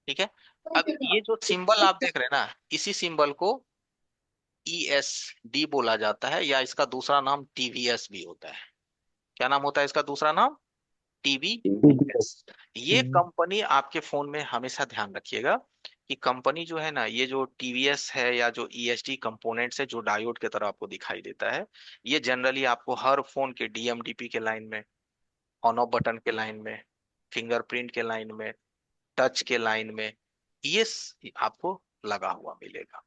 ठीक है। अब ये जो सिंबल आप देख रहे हैं ना, इसी सिंबल को ESD बोला जाता है, या इसका दूसरा नाम TVS भी होता है, क्या नाम होता है इसका दूसरा नाम? TBS। टीवीएस। ये कंपनी आपके फोन में हमेशा ध्यान रखिएगा कि कंपनी जो है ना, ये जो टीवीएस है या जो ईएसडी कंपोनेंट्स है जो डायोड की तरह आपको दिखाई देता है, ये जनरली आपको हर फोन के डीएमडीपी के लाइन में, ऑन ऑफ बटन के लाइन में, फिंगरप्रिंट के लाइन में, टच के लाइन में, ये आपको लगा हुआ मिलेगा।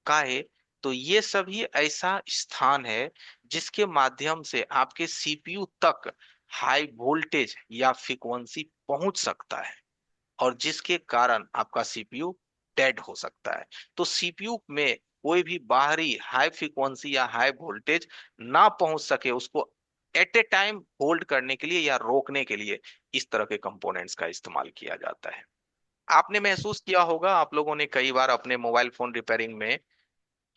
काहे? तो ये सभी ऐसा स्थान है जिसके माध्यम से आपके सीपीयू तक हाई वोल्टेज या फ्रीक्वेंसी पहुंच सकता है, और जिसके कारण आपका सीपीयू डेड हो सकता है। तो सीपीयू में कोई भी बाहरी हाई फ्रीक्वेंसी या हाई वोल्टेज ना पहुंच सके, उसको एट ए टाइम होल्ड करने के लिए या रोकने के लिए इस तरह के कंपोनेंट्स का इस्तेमाल किया जाता है। आपने महसूस किया होगा, आप लोगों ने कई बार अपने मोबाइल फोन रिपेयरिंग में,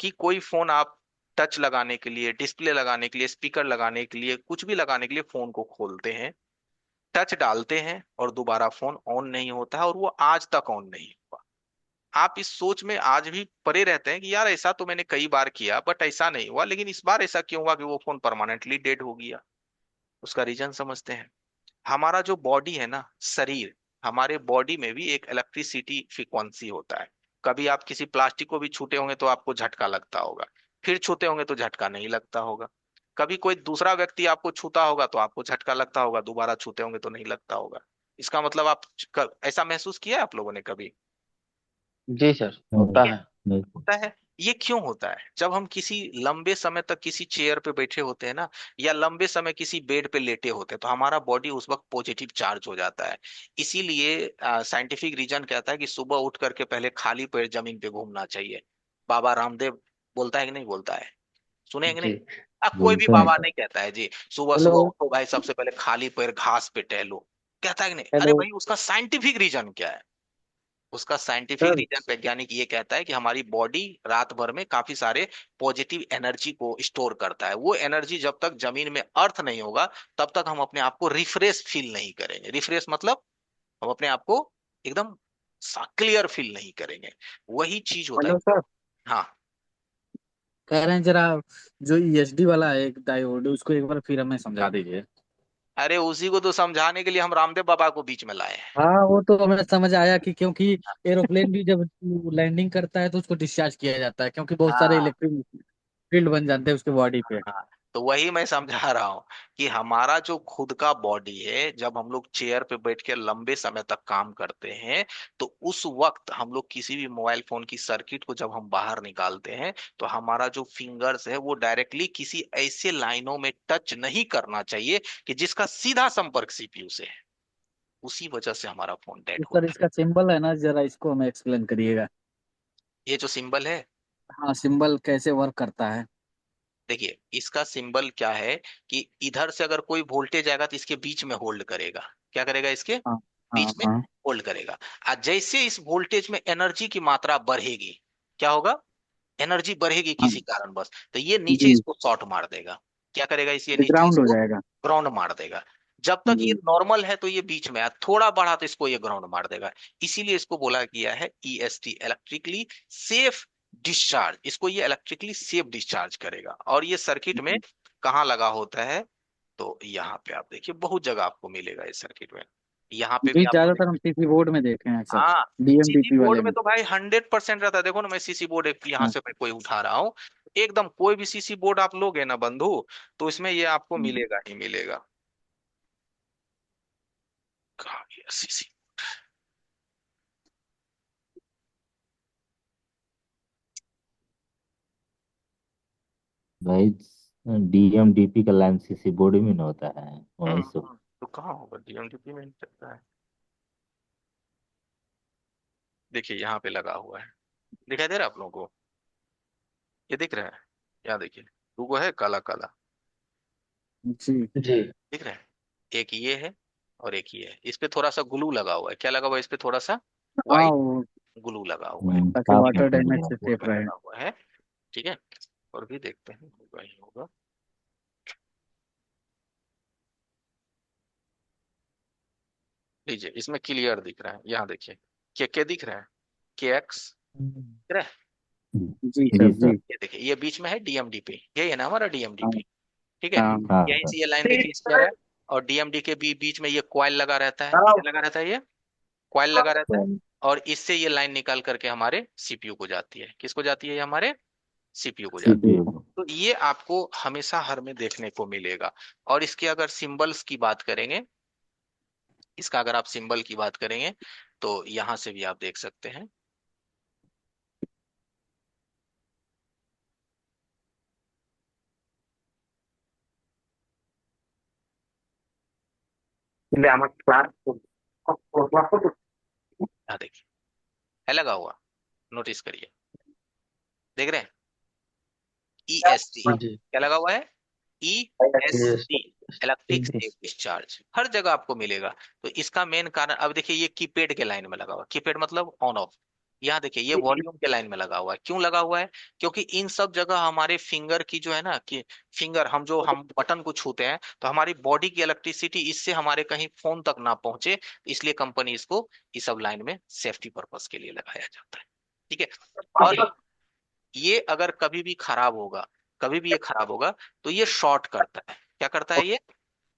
कि कोई फोन आप टच लगाने के लिए, डिस्प्ले लगाने के लिए, स्पीकर लगाने के लिए, कुछ भी लगाने के लिए फोन को खोलते हैं, टच डालते हैं और दोबारा फोन ऑन नहीं होता है, और वो आज तक ऑन नहीं हुआ। आप इस सोच में आज भी पड़े रहते हैं कि यार ऐसा तो मैंने कई बार किया बट ऐसा नहीं हुआ, लेकिन इस बार ऐसा क्यों हुआ कि वो फोन परमानेंटली डेड हो गया? उसका रीजन समझते हैं। हमारा जो बॉडी है ना, शरीर, हमारे बॉडी में भी एक इलेक्ट्रिसिटी फ्रीक्वेंसी होता है। कभी आप किसी प्लास्टिक को भी छूते होंगे तो आपको झटका लगता होगा, फिर छूते होंगे तो झटका नहीं लगता होगा। कभी कोई दूसरा व्यक्ति आपको छूता होगा तो आपको झटका लगता होगा, दोबारा छूते होंगे तो नहीं लगता होगा। इसका मतलब आप ऐसा महसूस किया है आप लोगों ने कभी? जी सर, होता नहीं, है। नहीं। होता है। ये क्यों होता है? जब हम किसी लंबे समय तक किसी चेयर पे बैठे होते हैं ना, या लंबे समय किसी बेड पे लेटे होते हैं, तो हमारा बॉडी उस वक्त पॉजिटिव चार्ज हो जाता है। इसीलिए साइंटिफिक रीजन कहता है कि सुबह उठ करके पहले खाली पैर जमीन पे घूमना चाहिए। बाबा रामदेव बोलता है कि नहीं बोलता है? सुने हैं कि नहीं? जी। कोई भी बोलते हैं बाबा सर। नहीं कहता है जी सुबह हेलो। सुबह उठो भाई, सबसे पहले खाली पैर घास पे टहलो, कहता है कि नहीं? अरे हेलो भाई, उसका साइंटिफिक रीजन क्या है? उसका साइंटिफिक सर। रीजन वैज्ञानिक ये कहता है कि हमारी बॉडी रात भर में काफी सारे पॉजिटिव एनर्जी को स्टोर करता है। वो एनर्जी जब तक जमीन में अर्थ नहीं होगा, तब तक हम अपने आप को रिफ्रेश फील नहीं करेंगे। रिफ्रेश मतलब हम अपने आप को एकदम क्लियर फील नहीं करेंगे। वही चीज होता है। Hello sir. हाँ। कह रहे हैं जरा जो ईएसडी वाला है एक डायोड उसको एक बार फिर हमें समझा दीजिए। अरे उसी को तो समझाने के लिए हम रामदेव बाबा को बीच में लाए हैं। हाँ वो तो हमें समझ आया कि क्योंकि एरोप्लेन भी जब लैंडिंग करता है तो उसको डिस्चार्ज किया जाता है क्योंकि बहुत सारे हाँ इलेक्ट्रिक फील्ड बन जाते हैं उसके बॉडी पे। हाँ। तो वही मैं समझा रहा हूँ कि हमारा जो खुद का बॉडी है, जब हम लोग चेयर पे बैठ के लंबे समय तक काम करते हैं, तो उस वक्त हम लोग किसी भी मोबाइल फोन की सर्किट को जब हम बाहर निकालते हैं, तो हमारा जो फिंगर्स है वो डायरेक्टली किसी ऐसे लाइनों में टच नहीं करना चाहिए कि जिसका सीधा संपर्क सीपीयू से है। उसी वजह से हमारा फोन तो डेड सर होता है। इसका सिंबल है ना जरा इसको हमें एक्सप्लेन करिएगा। ये जो सिंबल है, हाँ सिंबल कैसे वर्क करता है। देखिए इसका सिंबल क्या है, कि इधर से अगर कोई वोल्टेज आएगा तो इसके बीच में होल्ड करेगा। क्या करेगा? इसके हाँ हाँ बीच में हाँ। होल्ड करेगा। और जैसे इस वोल्टेज में एनर्जी की मात्रा बढ़ेगी, क्या होगा? एनर्जी बढ़ेगी हाँ किसी कारण बस, तो ये नीचे जी। इसको शॉर्ट मार देगा। क्या करेगा? इस ये ये नीचे ग्राउंड हो इसको जाएगा। ग्राउंड मार देगा। जब तक ये जी। नॉर्मल है तो ये बीच में है, थोड़ा बढ़ा तो इसको ये ग्राउंड मार देगा। इसीलिए इसको बोला गया है ईएसटी, इलेक्ट्रिकली सेफ डिस्चार्ज। इसको ये इलेक्ट्रिकली सेफ डिस्चार्ज करेगा। और ये सर्किट में कहाँ लगा होता है? तो यहाँ पे आप देखिए, बहुत जगह आपको मिलेगा इस सर्किट में। यहाँ पे भी जी आपको ज्यादातर हम सीसी बोर्ड में देखे हैं अक्सर। हाँ, सीसी डीएमडीपी बोर्ड वाले में में। तो भाई 100% रहता है। देखो ना, मैं सीसी बोर्ड एक यहाँ हाँ। से मैं कोई उठा रहा हूँ, एकदम कोई भी सीसी बोर्ड आप लोगे ना बंधु, तो इसमें ये आपको मिलेगा ही मिलेगा। कहाँ गया सीसी? भाई डीएमडीपी का लाइन सीसी बोर्ड में ना होता है, वहीं से। तो कहाँ होगा? डीएमडीपी में नहीं चलता है। देखिए यहाँ पे लगा हुआ है, दिखाई दे रहा है आप लोगों को? ये दिख रहा है? यहाँ देखिए, लोगो है काला काला, जी। जी। दिख रहा है? एक ये है और एक ये है। इस पे थोड़ा सा ग्लू लगा हुआ है। क्या लगा हुआ है इस पे? थोड़ा सा हाँ व्हाइट वो ग्लू लगा हुआ है। ताकि साफ वाटर निकल डैमेज गया। से बोर्ड सेफ में रहे। लगा हुआ है। ठीक है। और भी देखते हैं, होगा ही होगा। लीजिए, इसमें क्लियर दिख रहा है। यहाँ देखिए, के दिख रहा है, के एक्स दिख रहा है। जी जी सर सर। जी। ये देखिए, ये बीच में है डीएमडीपी, यही है ना हमारा हाँ डीएमडीपी। ठीक है। हाँ हाँ यहीं सर। से ये लाइन देखिए इस तरह है, और डीएमडी के बीच में ये कॉइल लगा रहता है, क्या लगा रहता है, ये कॉइल लगा रहता है, और इससे ये लाइन निकाल करके हमारे सीपीयू को जाती है। किसको जाती है, ये हमारे सीपीयू को जाती है। सीपीयू। तो ये आपको हमेशा हर में देखने को मिलेगा। और इसके अगर सिंबल्स की बात करेंगे, इसका अगर आप सिंबल की बात करेंगे तो यहां से भी आप देख सकते हैं। Le damos claro. यहाँ देखिए है लगा हुआ, नोटिस करिए, देख रहे हैं, ESD जी क्या लगा हुआ है, yes ESD, electric state discharge, हर जगह आपको मिलेगा। तो इसका मेन कारण, अब देखिए ये कीपैड के लाइन में लगा हुआ, कीपैड मतलब ऑन ऑफ। यहाँ देखिए ये वॉल्यूम के लाइन में लगा हुआ है, क्यों लगा हुआ है, क्योंकि इन सब जगह हमारे फिंगर की जो है ना, कि फिंगर हम बटन को छूते हैं तो हमारी बॉडी की इलेक्ट्रिसिटी इससे हमारे कहीं फोन तक ना पहुंचे, इसलिए कंपनी इसको इस सब लाइन में सेफ्टी पर्पस के लिए लगाया जाता है। ठीक है। और ये अगर कभी भी खराब होगा, कभी भी ये खराब होगा, तो ये शॉर्ट करता है। क्या करता है, ये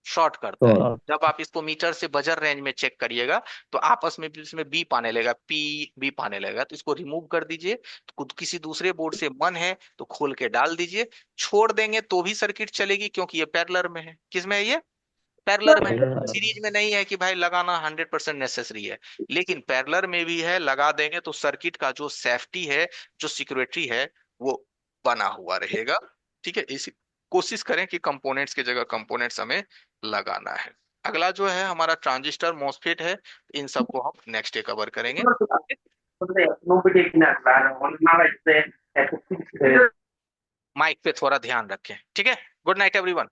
शॉर्ट करता है। तो जब आप इसको मीटर से बजर रेंज में चेक करिएगा तो आपस में भी इसमें बीप आने लगेगा, पी बीप आने लगेगा, तो इसको रिमूव कर दीजिए। तो किसी दूसरे बोर्ड से मन है तो खोल के डाल दीजिए, छोड़ देंगे तो भी सर्किट चलेगी, क्योंकि ये पैरेलल में है। किसमें है ये, पैरेलल में। सीरीज में नहीं है कि भाई लगाना 100% नेसेसरी है, लेकिन पैरेलल में भी है, लगा देंगे तो सर्किट का जो सेफ्टी है, जो सिक्योरिटी है, वो बना हुआ रहेगा। ठीक है। इसी कोशिश करें कि कंपोनेंट्स की जगह कंपोनेंट्स हमें लगाना है। अगला जो है हमारा ट्रांजिस्टर मॉसफेट है, इन सबको हम नेक्स्ट डे कवर करेंगे। Non vedi che माइक पे थोड़ा ध्यान रखें, ठीक है। Good night everyone.